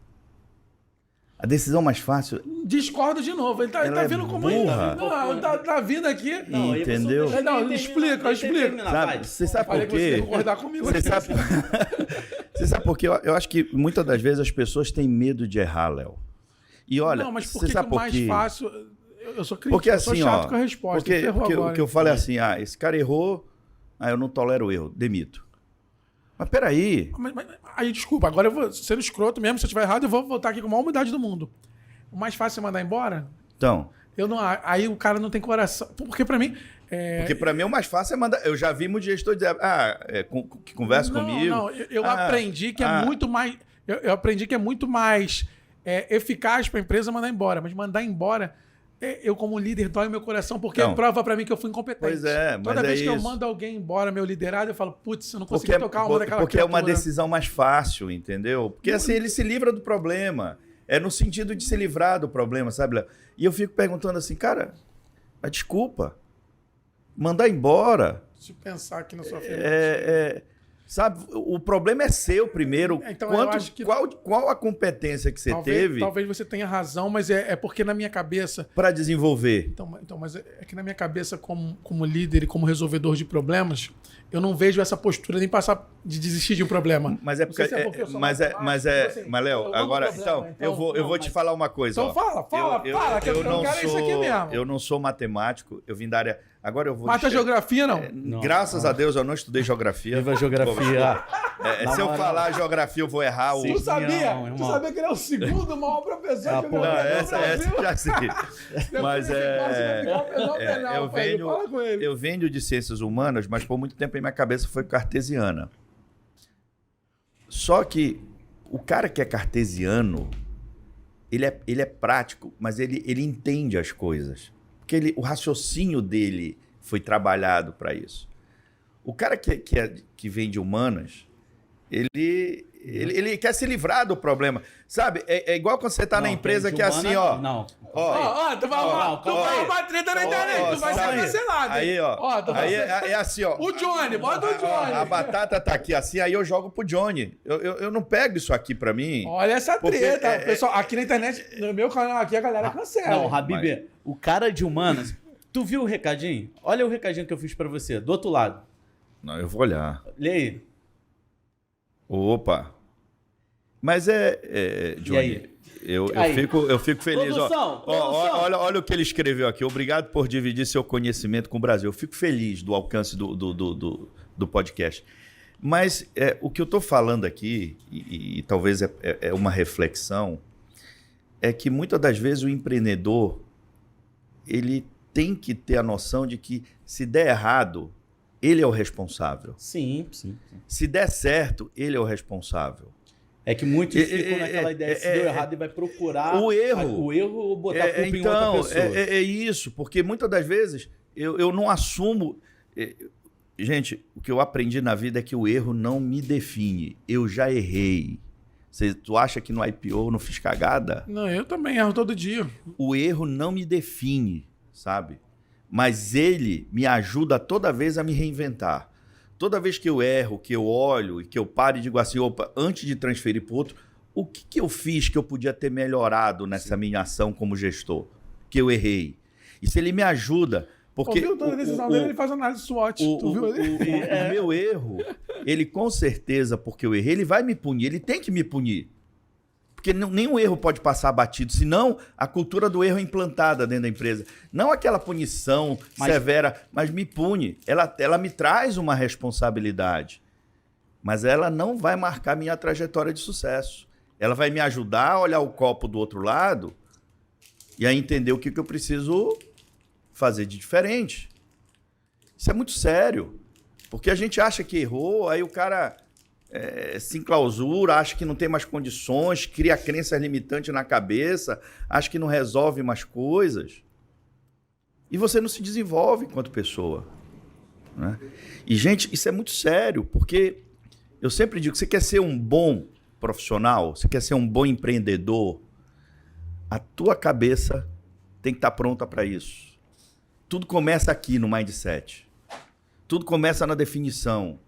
A decisão mais fácil... Discordo de novo, ele tá vindo como burra. Ele tá vindo aqui... Não, entendeu? Explica. Sabe, você sabe por quê? Você concordar comigo. Você sabe por quê? Eu acho que muitas das vezes as pessoas têm medo de errar, Léo. E olha, não, mas por você que sabe o por mais quê? fácil... Eu sou crítico, porque, eu assim, sou chato com a resposta. Porque o que eu falo é assim, esse cara errou, eu não tolero o erro, demito. Mas peraí. Aí, desculpa, agora eu vou sendo escroto mesmo. Se eu estiver errado, eu vou voltar aqui com a maior humildade do mundo. O mais fácil é mandar embora? Então. Aí o cara não tem coração. Porque pra mim. Porque pra mim o mais fácil é mandar. Eu já vi muito gestor dizer, que conversa comigo. Não, eu aprendi que é muito mais. Eu aprendi que é muito mais eficaz pra empresa mandar embora. Mas mandar embora, eu como líder, dói o meu coração, porque prova pra mim que eu fui incompetente. Pois é, mas toda vez que isso. eu mando alguém embora, meu liderado, eu falo, putz, eu não consegui tocar uma daquela Porque é uma decisão mais fácil, entendeu? Porque assim ele se livra do problema. É no sentido de se livrar do problema, sabe, Léo? E eu fico perguntando assim, cara, mas desculpa, mandar embora. Deixa eu pensar aqui na sua frente. Sabe, o problema é seu primeiro. Então, eu acho que qual a competência que você teve? Talvez você tenha razão, mas é porque na minha cabeça... Para desenvolver. Então, mas é que na minha cabeça, como líder e como resolvedor de problemas, eu não vejo essa postura nem passar de desistir de um problema. Mas é porque... Mas, Léo, agora... Então, eu vou te falar uma coisa. Então fala, que eu não quero isso aqui mesmo. Eu não sou matemático, eu vim da área... Agora eu vou... Mata a geografia, não? Graças a Deus eu não estudei geografia. Viva a geografia. Se eu falar geografia, eu vou errar. Tu sabia que ele é o segundo maior professor de geografia? Essa eu já sei. Mas eu venho de ciências humanas, mas por muito tempo em minha cabeça foi cartesiana. Só que o cara que é cartesiano, ele é prático, mas ele entende as coisas. Porque o raciocínio dele foi trabalhado para isso. O cara que vem de humanas, ele quer se livrar do problema. Sabe? É igual quando você tá na empresa que é assim, ó. Não. Tu vai arrumar treta na internet, tu vai ser cancelado. Aí, ó. Aí é assim, ó. O Johnny, bota o Johnny. A batata tá aqui assim, aí eu jogo pro Johnny. Eu não pego isso aqui pra mim. Olha essa treta. Pessoal, aqui na internet, no meu canal aqui, a galera cancela. Não, Habib, o cara de humanas... Tu viu o recadinho? Olha o recadinho que eu fiz pra você, do outro lado. Não, eu vou olhar. Lê aí. Opa. Mas Johnny, eu fico feliz. Produção. Olha o que ele escreveu aqui. Obrigado por dividir seu conhecimento com o Brasil. Eu fico feliz do alcance do podcast. Mas o que eu estou falando aqui, e talvez é uma reflexão, é que muitas das vezes o empreendedor ele tem que ter a noção de que se der errado, ele é o responsável. Sim. Se der certo, ele é o responsável. É que muitos ficam naquela ideia, se deu errado, ele vai procurar o erro ou botar a culpa em outra pessoa. É isso, porque muitas das vezes eu não assumo... Gente, o que eu aprendi na vida é que o erro não me define. Eu já errei. Tu acha que no IPO eu não fiz cagada? Não, eu também erro todo dia. O erro não me define, sabe? Mas ele me ajuda toda vez a me reinventar. Toda vez que eu erro, que eu olho e que eu paro e digo assim, opa, antes de transferir para o outro, o que eu fiz que eu podia ter melhorado nessa minha ação como gestor? Que eu errei. E se ele me ajuda... Porque viu toda a decisão dele, ele faz análise SWOT. Tu viu ali? O meu erro, ele com certeza, porque eu errei, ele vai me punir, ele tem que me punir. Porque nenhum erro pode passar batido, senão a cultura do erro é implantada dentro da empresa. Não aquela punição severa, mas me pune. Ela me traz uma responsabilidade, mas ela não vai marcar minha trajetória de sucesso. Ela vai me ajudar a olhar o copo do outro lado e a entender o que eu preciso fazer de diferente. Isso é muito sério, porque a gente acha que errou, aí o cara se enclausura, acha que não tem mais condições, cria crenças limitantes na cabeça, acha que não resolve mais coisas, e você não se desenvolve enquanto pessoa, né? E, gente, isso é muito sério, porque eu sempre digo, você quer ser um bom profissional, você quer ser um bom empreendedor, a tua cabeça tem que estar pronta para isso. Tudo começa aqui no mindset. Tudo começa na definição.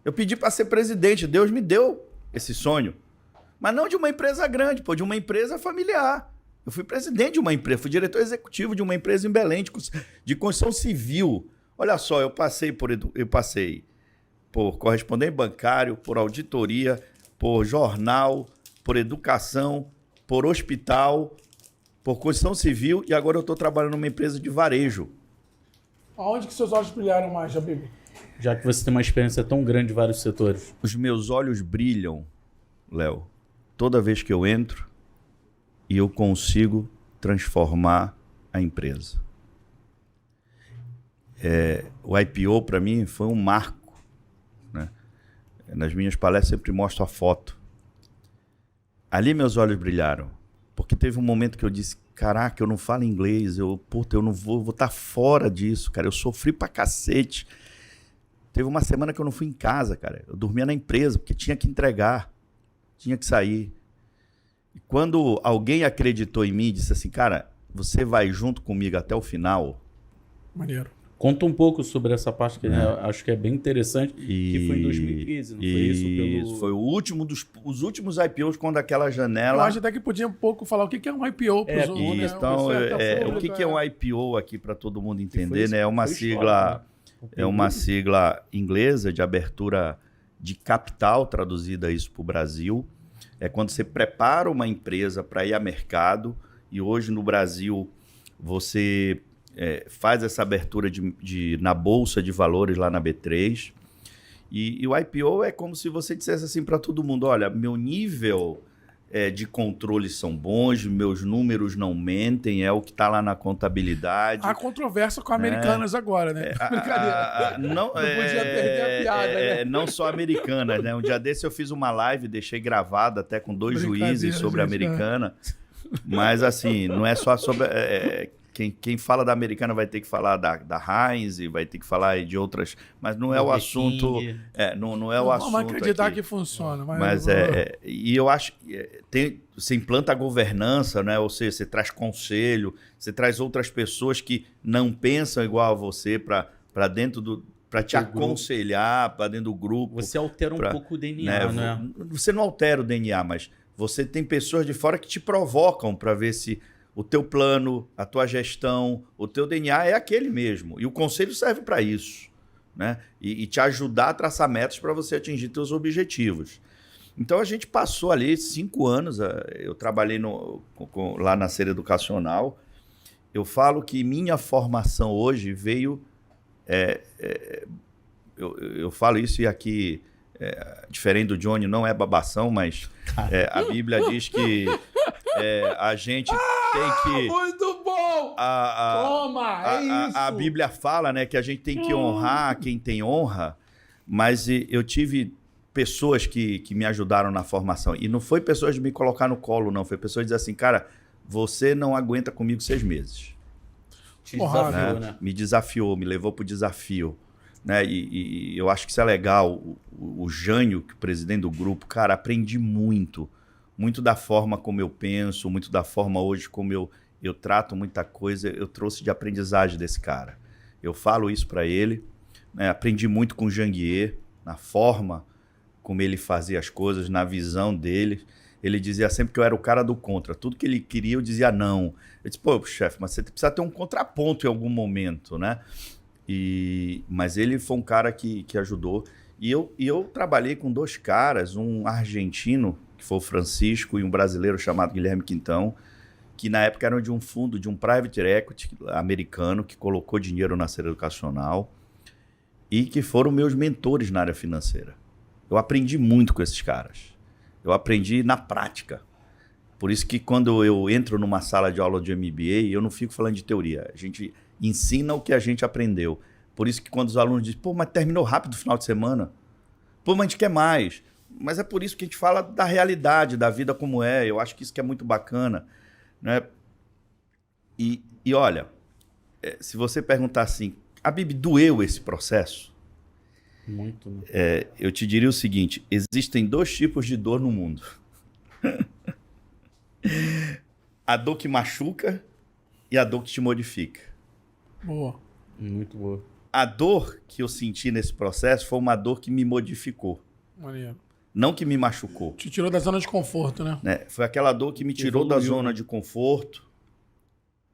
Eu pedi para ser presidente, Deus me deu esse sonho. Mas não de uma empresa grande, de uma empresa familiar. Eu fui presidente de uma empresa, fui diretor executivo de uma empresa em Belém, de construção civil. Olha só, eu passei por correspondente bancário, por auditoria, por jornal, por educação, por hospital, por construção civil, e agora eu estou trabalhando numa empresa de varejo. Aonde que seus olhos brilharam mais, Habib? Já que você tem uma experiência tão grande em vários setores. Os meus olhos brilham, Léo, toda vez que eu entro e eu consigo transformar a empresa. O IPO, para mim, foi um marco, né? Nas minhas palestras, sempre mostro a foto. Ali meus olhos brilharam, porque teve um momento que eu disse, caraca, eu não falo inglês, eu não vou estar fora disso, cara. Eu sofri pra cacete. Teve uma semana que eu não fui em casa, cara. Eu dormia na empresa, porque tinha que entregar, tinha que sair. E quando alguém acreditou em mim e disse assim, cara, você vai junto comigo até o final. Maneiro. Conta um pouco sobre essa parte que acho que é bem interessante, que foi em 2015, não foi isso? Foi os últimos IPOs quando aquela janela... Eu acho até que podia um pouco falar o que é um IPO para os outros. Né? Então, o que é um IPO aqui para todo mundo entender, né? É uma sigla, uma sigla inglesa de abertura de capital, traduzida isso para o Brasil. É quando você prepara uma empresa para ir a mercado, e hoje no Brasil você... faz essa abertura na Bolsa de Valores lá na B3. E o IPO é como se você dissesse assim para todo mundo, olha, meu nível de controle são bons, meus números não mentem, é o que está lá na contabilidade. Há controvérsia com Americanas agora, né? Brincadeira. Não podia perder a piada, né? Não só Americanas, né? Um dia desse eu fiz uma live, deixei gravada até com 2 juízes sobre a Americana. Mas assim, não é só sobre... Quem fala da Americana vai ter que falar da Heinz, vai ter que falar de outras, mas não é o assunto. Não é o assunto. Vamos acreditar aqui. Que funciona. Mas e eu acho que você implanta a governança, né? Ou seja, você traz conselho, você traz outras pessoas que não pensam igual a você para dentro do. Para te aconselhar, para dentro do grupo. Você altera um pouco o DNA, né? Você não altera o DNA, mas você tem pessoas de fora que te provocam para ver se o teu plano, a tua gestão, o teu DNA é aquele mesmo. E o conselho serve para isso, né? E te ajudar a traçar metas para você atingir teus objetivos. Então, a gente passou ali 5 anos. Eu trabalhei lá na Ser Educacional. Eu falo que minha formação hoje veio... eu falo isso e aqui, diferente do Johnny, não é babação, mas a Bíblia diz que a gente tem que... Muito bom! Toma, é isso! A Bíblia fala, né, que a gente tem que honrar quem tem honra, mas eu tive pessoas que me ajudaram na formação. E não foi pessoas de me colocar no colo, não. Foi pessoas de dizer assim, cara, você não aguenta comigo 6 meses. Te desafiou, né? Me desafiou, me levou para o desafio. Né? E eu acho que isso é legal. O Jânio, que é o presidente do grupo, cara, aprendi muito. Muito da forma como eu penso, muito da forma hoje como eu trato muita coisa, eu trouxe de aprendizagem desse cara. Eu falo isso para ele, né? Aprendi muito com o Janguier, na forma como ele fazia as coisas, na visão dele. Ele dizia sempre que eu era o cara do contra. Tudo que ele queria, eu dizia não. Eu disse, pô, chefe, mas você precisa ter um contraponto em algum momento, né? Mas ele foi um cara que ajudou. E eu trabalhei com 2 caras, um argentino, que foi o Francisco, e um brasileiro chamado Guilherme Quintão, que na época eram de um fundo, de um private equity americano, que colocou dinheiro na Ser Educacional e que foram meus mentores na área financeira. Eu aprendi muito com esses caras. Eu aprendi na prática. Por isso que quando eu entro numa sala de aula de MBA, eu não fico falando de teoria. A gente ensina o que a gente aprendeu. Por isso que quando os alunos dizem, pô, mas terminou rápido o final de semana. Pô, mas a gente quer mais. Mas é por isso que a gente fala da realidade, da vida como é. Eu acho que isso que é muito bacana, né? E olha, se você perguntar assim, a Bibi, doeu esse processo? Muito, né? Eu te diria o seguinte, existem 2 tipos de dor no mundo. A dor que machuca e a dor que te modifica. Boa. Muito boa. A dor que eu senti nesse processo foi uma dor que me modificou. Maneiro. Não que me machucou. Te tirou da zona de conforto, né? Foi aquela dor que me tirou da zona de conforto,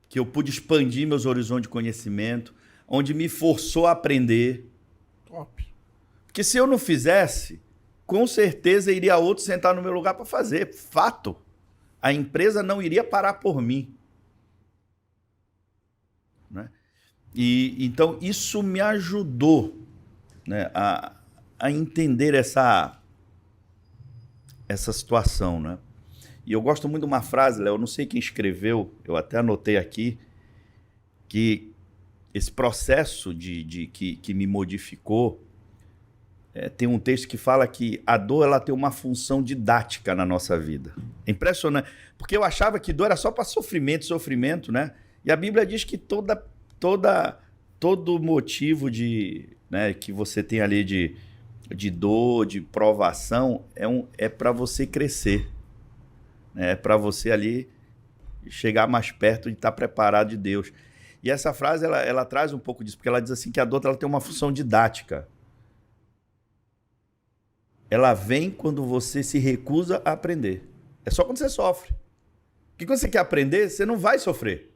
que eu pude expandir meus horizontes de conhecimento, onde me forçou a aprender. Top. Porque se eu não fizesse, com certeza iria outro sentar no meu lugar para fazer. Fato. A empresa não iria parar por mim. Né? E então isso me ajudou né, a entender essa situação, né? E eu gosto muito de uma frase, Léo, eu não sei quem escreveu, eu até anotei aqui, que esse processo que me modificou, tem um texto que fala que a dor ela tem uma função didática na nossa vida. É impressionante, porque eu achava que dor era só para sofrimento, né? E a Bíblia diz que todo motivo né, que você tem ali de dor, de provação, é para você crescer. É para você ali chegar mais perto de estar preparado de Deus. E essa frase, ela traz um pouco disso, porque ela diz assim que a dor ela tem uma função didática. Ela vem quando você se recusa a aprender. É só quando você sofre. Porque quando você quer aprender, você não vai sofrer.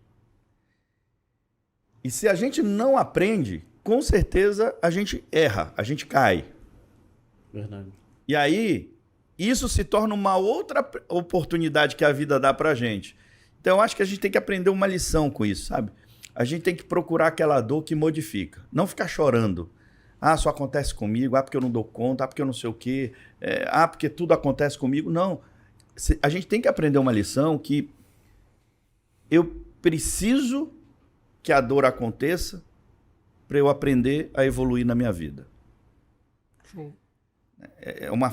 E se a gente não aprende, com certeza a gente erra, a gente cai. Verdade. E aí, isso se torna uma outra oportunidade que a vida dá pra gente. Então, eu acho que a gente tem que aprender uma lição com isso, sabe? A gente tem que procurar aquela dor que modifica. Não ficar chorando. Ah, só acontece comigo. Ah, porque eu não dou conta. Ah, porque eu não sei o quê. Ah, porque tudo acontece comigo. Não. A gente tem que aprender uma lição que eu preciso que a dor aconteça para eu aprender a evoluir na minha vida. Show.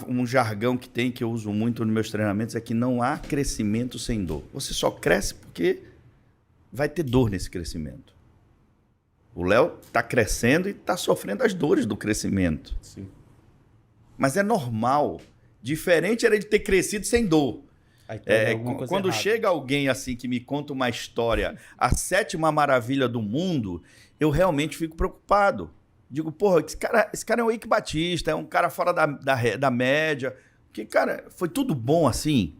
Um jargão que eu uso muito nos meus treinamentos, é que não há crescimento sem dor. Você só cresce porque vai ter dor nesse crescimento. O Léo está crescendo e está sofrendo as dores do crescimento. Sim. Mas é normal. Diferente era de ter crescido sem dor. Quando chega alguém assim que me conta uma história, a 7ª maravilha do mundo, eu realmente fico preocupado. Digo, porra, esse cara é o Eike Batista, é um cara fora da média. Porque, cara, foi tudo bom assim?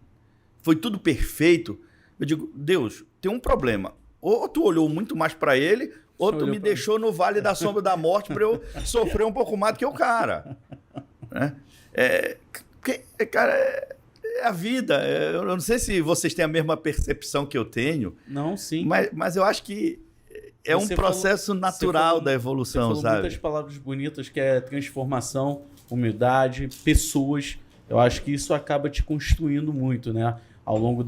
Foi tudo perfeito? Eu digo, Deus, tem um problema. Ou tu olhou muito mais para ele, ou tu me deixou no vale da sombra da morte para eu sofrer um pouco mais do que o cara. Né? Porque, cara, é a vida. Eu não sei se vocês têm a mesma percepção que eu tenho. Não, sim. Mas eu acho que é um processo natural da evolução, você falou sabe? muitas palavras bonitas, que é transformação, humildade, pessoas. Eu acho que isso acaba te construindo muito, né? Ao longo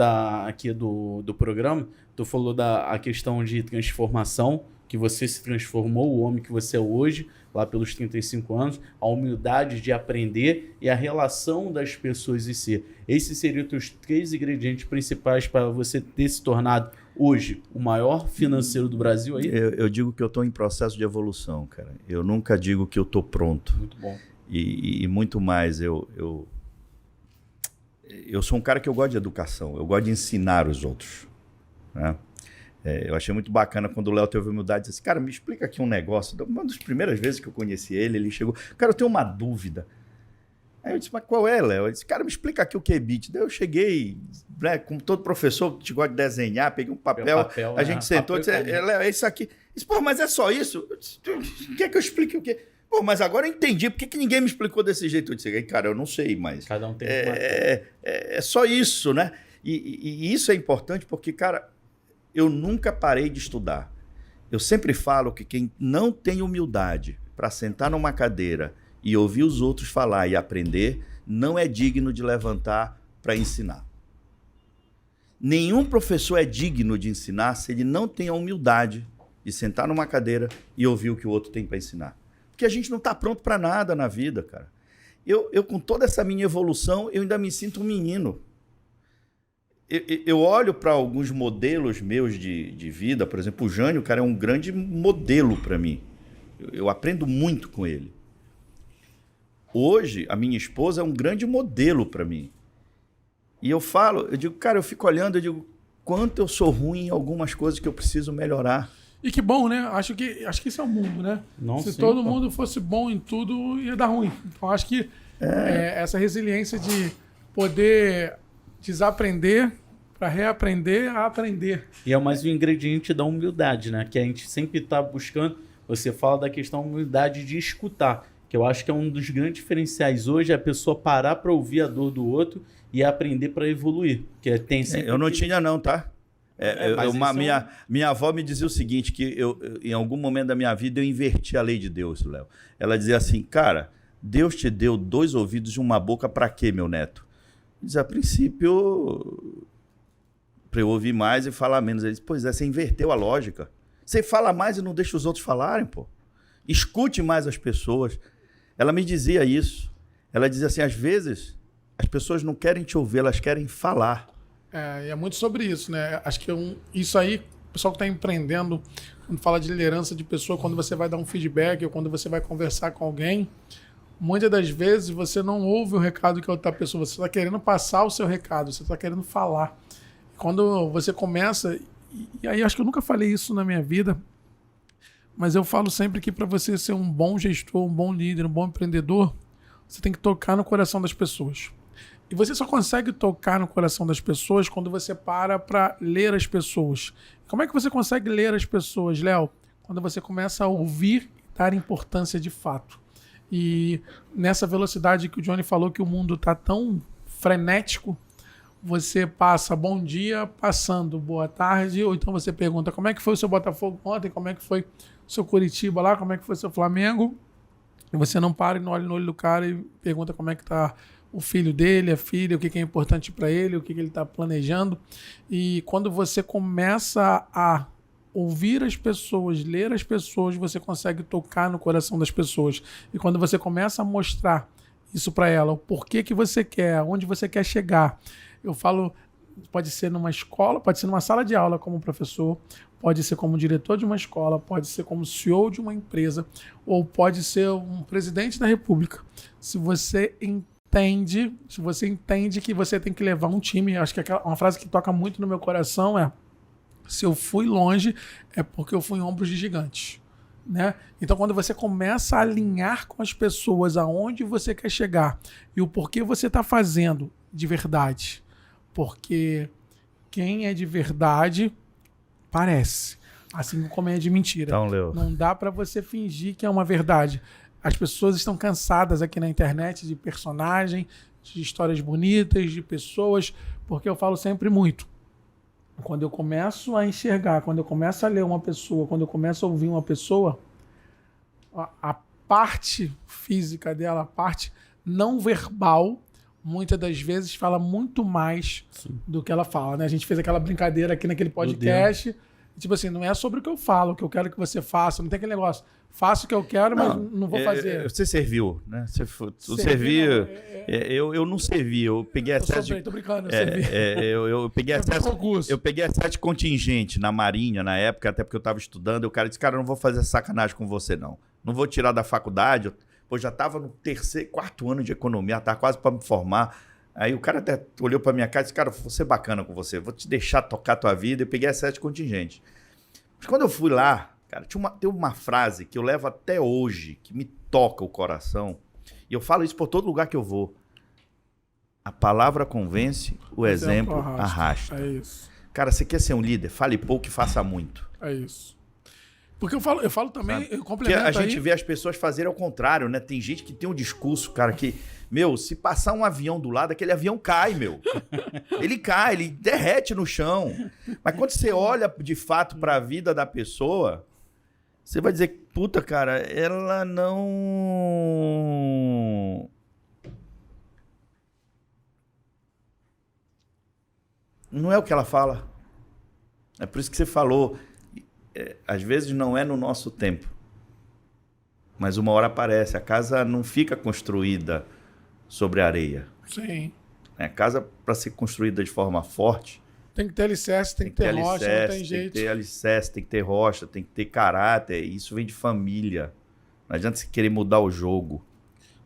aqui do programa, tu falou a questão de transformação, que você se transformou, o homem que você é hoje, lá pelos 35 anos, a humildade de aprender e a relação das pessoas em si. Esses seriam os teus 3 ingredientes principais para você ter se tornado hoje o maior financeiro do Brasil aí? Eu digo que eu estou em processo de evolução, cara. Eu nunca digo que eu estou pronto. Muito bom. E muito mais, eu sou um cara que eu gosto de educação, eu gosto de ensinar os outros, né? Eu achei muito bacana quando o Léo teve humildade e disse assim, cara, me explica aqui um negócio. Uma das primeiras vezes que eu conheci ele chegou, cara, eu tenho uma dúvida. Aí eu disse, mas qual é, Léo? Ele disse, cara, me explica aqui o que é EBIT. Daí eu cheguei, né, como todo professor que gosta de desenhar, peguei um papel, a gente sentou e disse, Léo, é isso aqui. Eu disse, pô, mas é só isso? Eu disse, quer que eu explique o quê? Pô, mas agora eu entendi, por que ninguém me explicou desse jeito? Eu disse, cara, eu não sei, mas... Cada um tem é só isso, né? E isso é importante porque, cara, eu nunca parei de estudar. Eu sempre falo que quem não tem humildade para sentar numa cadeira e ouvir os outros falar e aprender, não é digno de levantar para ensinar. Nenhum professor é digno de ensinar se ele não tem a humildade de sentar numa cadeira e ouvir o que o outro tem para ensinar. Porque a gente não está pronto para nada na vida, cara. Eu, com toda essa minha evolução, eu ainda me sinto um menino. Eu olho para alguns modelos meus de vida, por exemplo, o Jânio, cara, é um grande modelo para mim. Eu aprendo muito com ele. Hoje, a minha esposa é um grande modelo para mim. E eu digo, cara, eu fico olhando, eu digo, quanto eu sou ruim em algumas coisas que eu preciso melhorar. E que bom, né? Acho que isso é o mundo, né? Se todo mundo fosse bom em tudo, ia dar ruim. Então, acho que essa resiliência de poder desaprender para reaprender a aprender. E é mais um ingrediente da humildade, né? Que a gente sempre está buscando. Você fala da questão da humildade de escutar, que eu acho que é um dos grandes diferenciais hoje, é a pessoa parar para ouvir a dor do outro e aprender para evoluir. Que tem sempre eu não tinha não, tá? Minha avó me dizia o seguinte, que em algum momento da minha vida eu inverti a lei de Deus, Léo. Ela dizia assim, cara, Deus te deu 2 ouvidos e uma boca para quê, meu neto? Diz, a princípio, para eu ouvir mais e falar menos. Ele disse, pois é, você inverteu a lógica. Você fala mais e não deixa os outros falarem, pô. Escute mais as pessoas. Ela me dizia isso. Ela dizia assim, às vezes, as pessoas não querem te ouvir, elas querem falar. E é muito sobre isso, né? Acho que isso aí, o pessoal que está empreendendo, quando fala de liderança de pessoa, quando você vai dar um feedback ou quando você vai conversar com alguém, muitas das vezes você não ouve o recado que a outra pessoa, você está querendo passar o seu recado, você está querendo falar. Quando você começa, e aí acho que eu nunca falei isso na minha vida, mas eu falo sempre que para você ser um bom gestor, um bom líder, um bom empreendedor, você tem que tocar no coração das pessoas. E você só consegue tocar no coração das pessoas quando você para ler as pessoas. Como é que você consegue ler as pessoas, Léo? Quando você começa a ouvir e dar importância de fato. E nessa velocidade que o Johnny falou que o mundo está tão frenético, você passa bom dia, passando boa tarde, ou então você pergunta como é que foi o seu Botafogo ontem, como é que foi o seu Curitiba lá, como é que foi o seu Flamengo. E você não para e não olha no olho do cara e pergunta como é que está o filho dele, a filha, o que é importante para ele, o que ele está planejando. E quando você começa a ouvir as pessoas, ler as pessoas, você consegue tocar no coração das pessoas. E quando você começa a mostrar isso para ela, o porquê que você quer, aonde você quer chegar. Eu falo, pode ser numa escola, pode ser numa sala de aula como professor, pode ser como diretor de uma escola, pode ser como CEO de uma empresa, ou pode ser um presidente da república. Se você entende que você tem que levar um time, acho que uma frase que toca muito no meu coração é: se eu fui longe, é porque eu fui em ombros de gigantes. Né? Então, quando você começa a alinhar com as pessoas aonde você quer chegar e o porquê você está fazendo de verdade, porque quem é de verdade parece, assim como é de mentira. Então, Leo, não dá para você fingir que é uma verdade. As pessoas estão cansadas aqui na internet de personagem, de histórias bonitas, de pessoas, porque eu falo sempre muito. Quando eu começo a enxergar, quando eu começo a ler uma pessoa, quando eu começo a ouvir uma pessoa, a parte física dela, a parte não verbal, muitas das vezes fala muito mais do que ela fala. Né? A gente fez aquela brincadeira aqui naquele podcast. Tipo assim, não é sobre o que eu falo, o que eu quero que você faça. Não tem aquele negócio, faço o que eu quero, mas não vou fazer. Você serviu, né? Você serviu. Eu não servi, eu peguei tô brincando, eu servi. Eu peguei excesso contingente na Marinha, na época, até porque eu estava estudando. E o cara disse, cara, eu não vou fazer sacanagem com você, não. Não vou tirar da faculdade. Pô, já estava no 4º ano de economia, estava quase para me formar. Aí o cara até olhou para minha cara e disse, cara, vou ser bacana com você, vou te deixar tocar a tua vida. Eu peguei excesso contingente. Mas quando eu fui lá, cara, tem uma frase que eu levo até hoje, que me toca o coração, e eu falo isso por todo lugar que eu vou. A palavra convence, o exemplo arrasta. É isso. Cara, você quer ser um líder? Fale pouco e faça muito. É isso. Porque eu falo também, sabe? eu complemento Porque a gente vê as pessoas fazerem ao contrário, né? Tem gente que tem um discurso, cara, que, se passar um avião do lado, aquele avião cai, Ele cai, ele derrete no chão. Mas quando você olha de fato para a vida da pessoa, você vai dizer, puta, cara, ela não é o que ela fala. É por isso que você falou. Às vezes não é no nosso tempo, mas uma hora aparece. A casa não fica construída sobre areia. Sim. A casa, para ser construída de forma forte, tem que ter alicerce, tem que ter rocha, não tem jeito. Tem que ter alicerce, tem que ter rocha, tem que ter caráter. Isso vem de família. Não adianta você querer mudar o jogo.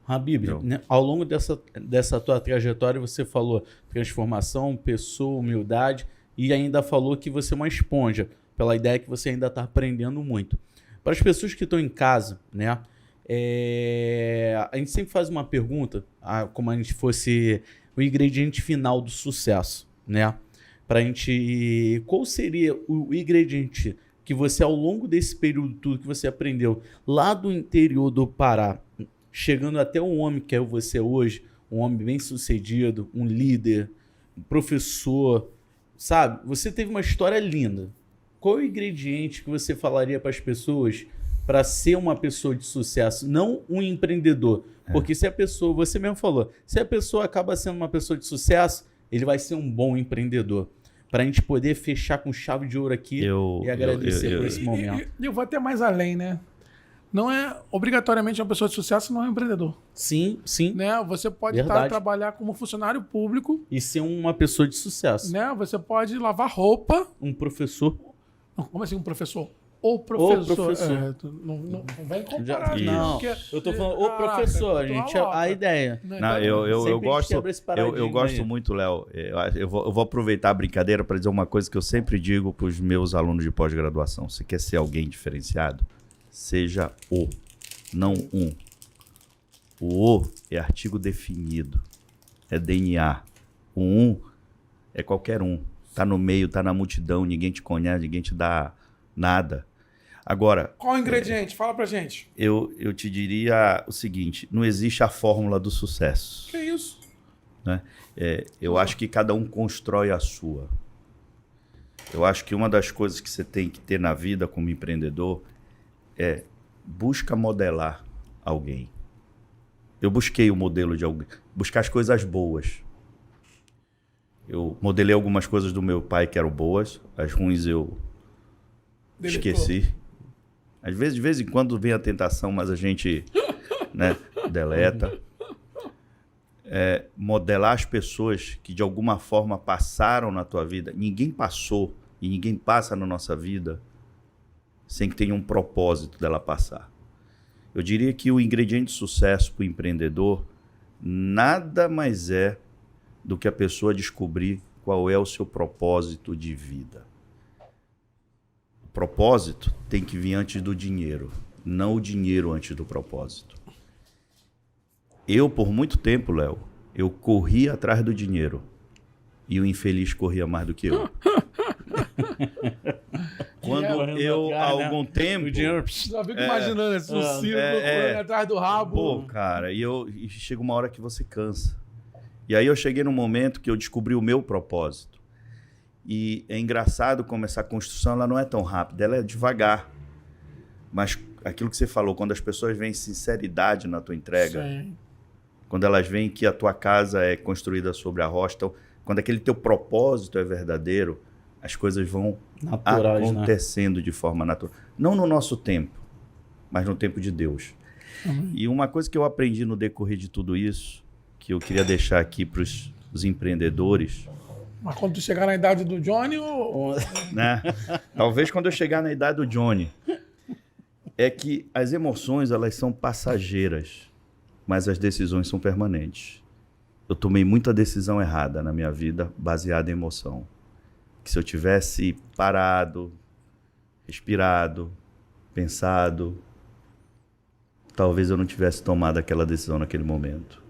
Habib, né, ao longo dessa tua trajetória, você falou transformação, pessoa, humildade, e ainda falou que você é uma esponja, pela ideia que você ainda está aprendendo muito. Para as pessoas que estão em casa, né, a gente sempre faz uma pergunta, como a gente fosse o ingrediente final do sucesso, né? Pra gente, qual seria o ingrediente que você, ao longo desse período tudo que você aprendeu lá do interior do Pará, chegando até um homem que é você hoje, um homem bem sucedido, um líder, um professor, sabe, você teve uma história linda. Qual é o ingrediente que você falaria para as pessoas para ser uma pessoa de sucesso, não um empreendedor? Porque se a pessoa, você mesmo falou, se a pessoa acaba sendo uma pessoa de sucesso, ele vai ser um bom empreendedor. Para a gente poder fechar com chave de ouro aqui e agradecer por esse momento. Eu vou até mais além, né? Não é obrigatoriamente uma pessoa de sucesso, não é um empreendedor. Sim, sim. Né? Você pode trabalhar como funcionário público. E ser uma pessoa de sucesso. Né? Você pode lavar roupa. Um professor. Não, como assim um professor? O professor. Não vem comparar. Não, porque, eu tô falando o professor, a gente a ideia. Não, eu gosto muito, Léo. Eu vou aproveitar a brincadeira para dizer uma coisa que eu sempre digo para os meus alunos de pós-graduação. Se quer ser alguém diferenciado, seja o, não um. O é artigo definido, é DNA. O um é qualquer um. Tá no meio, tá na multidão, ninguém te conhece, ninguém te dá nada. Agora... Qual o ingrediente? Fala pra gente. Eu te diria o seguinte, não existe a fórmula do sucesso. Que isso? Né? Eu acho que cada um constrói a sua. Eu acho que uma das coisas que você tem que ter na vida como empreendedor é busca modelar alguém. Eu busquei o modelo de alguém, buscar as coisas boas. Eu modelei algumas coisas do meu pai que eram boas, as ruins eu esqueci. Às vezes, de vez em quando vem a tentação, mas a gente né, deleta. Modelar as pessoas que de alguma forma passaram na tua vida. Ninguém passou e ninguém passa na nossa vida sem que tenha um propósito dela passar. Eu diria que o ingrediente de sucesso para o empreendedor nada mais é do que a pessoa descobrir qual é o seu propósito de vida. O propósito tem que vir antes do dinheiro, não o dinheiro antes do propósito. Eu, por muito tempo, Léo, eu corria atrás do dinheiro e o infeliz corria mais do que eu. Quando eu, há algum tempo... Já fico imaginando esse círculo correndo atrás do rabo. Pô, cara, e chega uma hora que você cansa. E aí eu cheguei num momento que eu descobri o meu propósito. E é engraçado como essa construção ela não é tão rápida, ela é devagar. Mas aquilo que você falou, quando as pessoas veem sinceridade na tua entrega, sim, quando elas veem que a tua casa é construída sobre a rocha, então, quando aquele teu propósito é verdadeiro, as coisas vão acontecendo, né, de forma natural. Não no nosso tempo, mas no tempo de Deus. E uma coisa que eu aprendi no decorrer de tudo isso, que eu queria deixar aqui para os empreendedores... Mas quando tu chegar na idade do Johnny ou... Né? Talvez quando eu chegar na idade do Johnny. É que as emoções, elas são passageiras, mas as decisões são permanentes. Eu tomei muita decisão errada na minha vida, baseada em emoção. Que se eu tivesse parado, respirado, pensado, talvez eu não tivesse tomado aquela decisão naquele momento.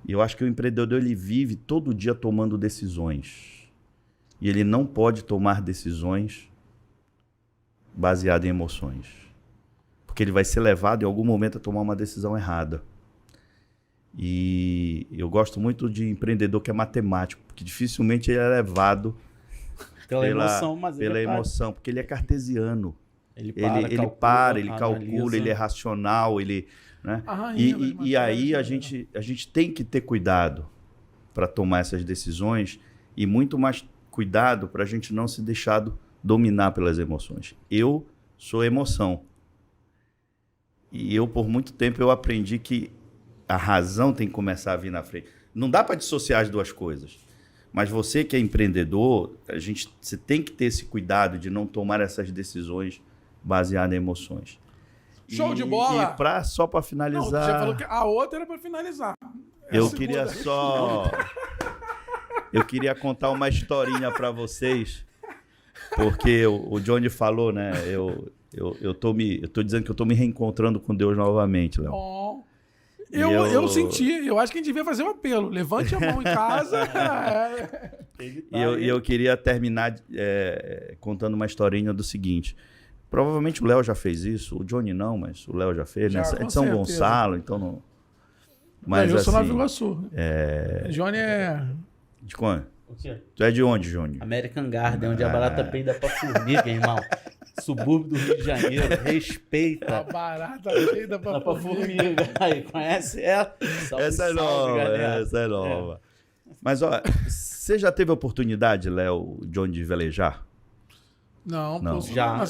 E eu acho que o empreendedor, ele vive todo dia tomando decisões. E ele não pode tomar decisões baseadas em emoções. Porque ele vai ser levado em algum momento a tomar uma decisão errada. E eu gosto muito de empreendedor que é matemático, porque dificilmente ele é levado pela emoção, porque ele é cartesiano. Ele para, ele calcula, ele é racional, ele... Né? E aí a gente tem que ter cuidado para tomar essas decisões e muito mais cuidado para a gente não se deixar dominar pelas emoções. Eu sou emoção. E eu, por muito tempo, eu aprendi que a razão tem que começar a vir na frente. Não dá para dissociar as duas coisas. Mas você que é empreendedor, você tem que ter esse cuidado de não tomar essas decisões baseadas em emoções. Show de bola! E só para finalizar... Não, você já falou que a outra era para finalizar. Eu queria contar uma historinha para vocês, porque o Johnny falou, né? Eu tô dizendo que eu tô me reencontrando com Deus novamente, Léo. Oh. Eu senti, eu acho que a gente devia fazer um apelo. Levante a mão em casa. E eu queria terminar contando uma historinha do seguinte... Provavelmente o Léo já fez isso, o Johnny não, mas o Léo já fez, né? É de São Gonçalo, então não... Mas eu sou Nova Iguaçu. O Johnny é... De qual? O quê? Tu é de onde, Júnior? American Garden, onde a barata peida pra formiga, irmão. Subúrbio do Rio de Janeiro, respeita. A barata peida pra formiga. Aí, conhece ela? Salve, Essa é nova, essa é nova. Mas, ó, você já teve a oportunidade, Léo, John, de velejar? Não. Você já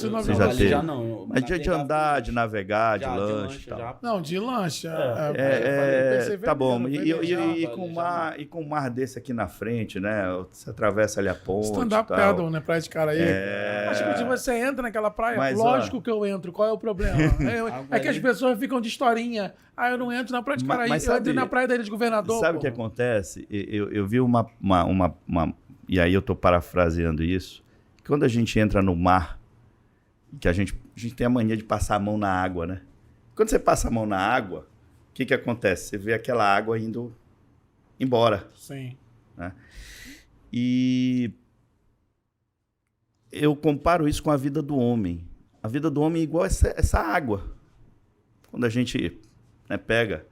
teve? Já não. Mas de andar, de navegar, de lanche e tal. já. Não, de lancha. Tá bom. E com um mar desse aqui na frente, né? Você atravessa ali a ponte. Stand-up paddle, né? Praia de Caraí. Acho que você entra naquela praia, mas, lógico que eu entro. Qual é o problema? É que as pessoas ficam de historinha. Ah, eu não entro na Praia de Caraí, eu entro na Praia da Ilha de Governador. Sabe o que acontece? Eu vi uma... E aí eu tô parafraseando isso. Quando a gente entra no mar, que a gente tem a mania de passar a mão na água, né? Quando você passa a mão na água, o que acontece? Você vê aquela água indo embora. Sim. Né? E eu comparo isso com a vida do homem. A vida do homem é igual essa água. Quando a gente pega.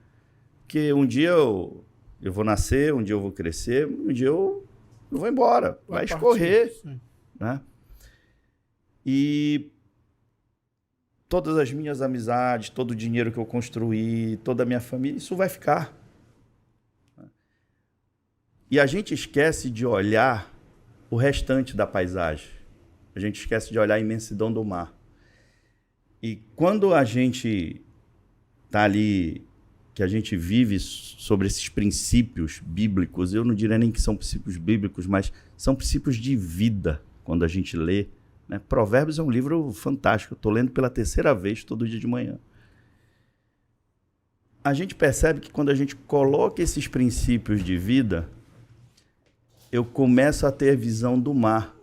Porque um dia eu vou nascer, um dia eu vou crescer, um dia eu vou embora. Vai escorrer. Sim. Né? E todas as minhas amizades, todo o dinheiro que eu construí, toda a minha família, isso vai ficar. E a gente esquece de olhar o restante da paisagem. A gente esquece de olhar a imensidão do mar. E quando a gente está ali, que a gente vive sobre esses princípios bíblicos, eu não diria nem que são princípios bíblicos, mas são princípios de vida. Quando a gente lê, né? Provérbios é um livro fantástico. Eu estou lendo pela 3ª vez, todo dia de manhã. A gente percebe que quando a gente coloca esses princípios de vida, eu começo a ter a visão do mar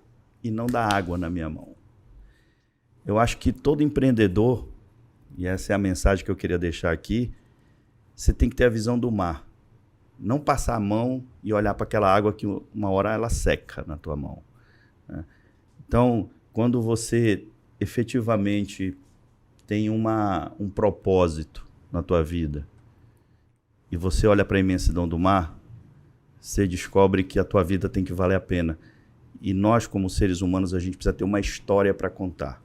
e não da água na minha mão. Eu acho que todo empreendedor, e essa é a mensagem que eu queria deixar aqui, você tem que ter a visão do mar. Não passar a mão e olhar para aquela água que uma hora ela seca na tua mão. Então, quando você efetivamente tem um propósito na tua vida e você olha para a imensidão do mar, você descobre que a tua vida tem que valer a pena. E nós, como seres humanos, a gente precisa ter uma história para contar.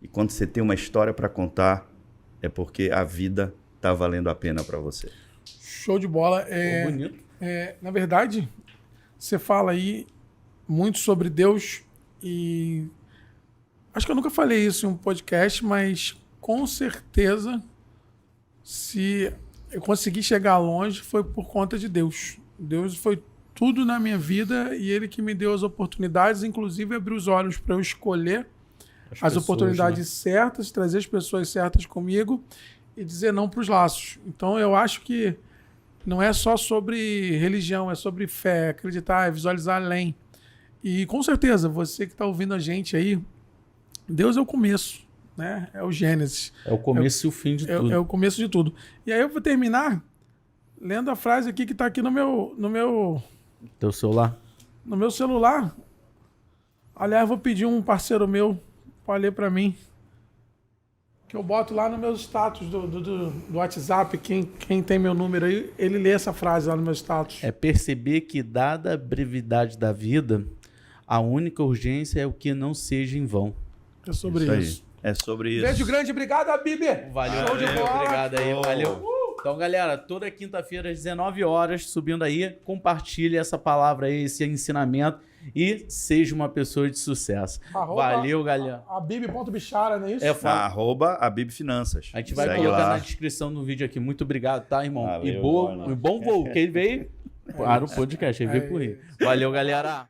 E quando você tem uma história para contar, é porque a vida está valendo a pena para você. Show de bola. Bonito. Na verdade, você fala aí muito sobre Deus. E acho que eu nunca falei isso em um podcast, mas com certeza, se eu consegui chegar longe, foi por conta de Deus. Deus foi tudo na minha vida e Ele que me deu as oportunidades, inclusive abriu os olhos para eu escolher as oportunidades certas, trazer as pessoas certas comigo e dizer não para os laços. Então eu acho que não é só sobre religião, é sobre fé, acreditar, visualizar além. E com certeza, você que está ouvindo a gente aí, Deus é o começo, né? É o Gênesis. É o começo e o fim de tudo. É o começo de tudo. E aí eu vou terminar lendo a frase aqui que está aqui no meu Teu celular? No meu celular. Aliás, vou pedir um parceiro meu para ler para mim. Que eu boto lá no meu status do WhatsApp. Quem tem meu número aí, ele lê essa frase lá no meu status. É perceber que, dada a brevidade da vida, a única urgência é o que não seja em vão. É sobre isso. É sobre isso. Beijo grande, obrigado, Bibi. Valeu, show de bola. Obrigado aí, valeu. Então, galera, toda quinta-feira às 19 horas, subindo aí, compartilhe essa palavra aí, esse ensinamento e seja uma pessoa de sucesso. Valeu, galera. A Bibi.bichara, não é isso? A Bibi Finanças. A gente vai colocar na descrição do vídeo aqui. Muito obrigado, tá, irmão? Valeu, e bom voo, que ele veio para o podcast, ele veio por Rio. Valeu, galera.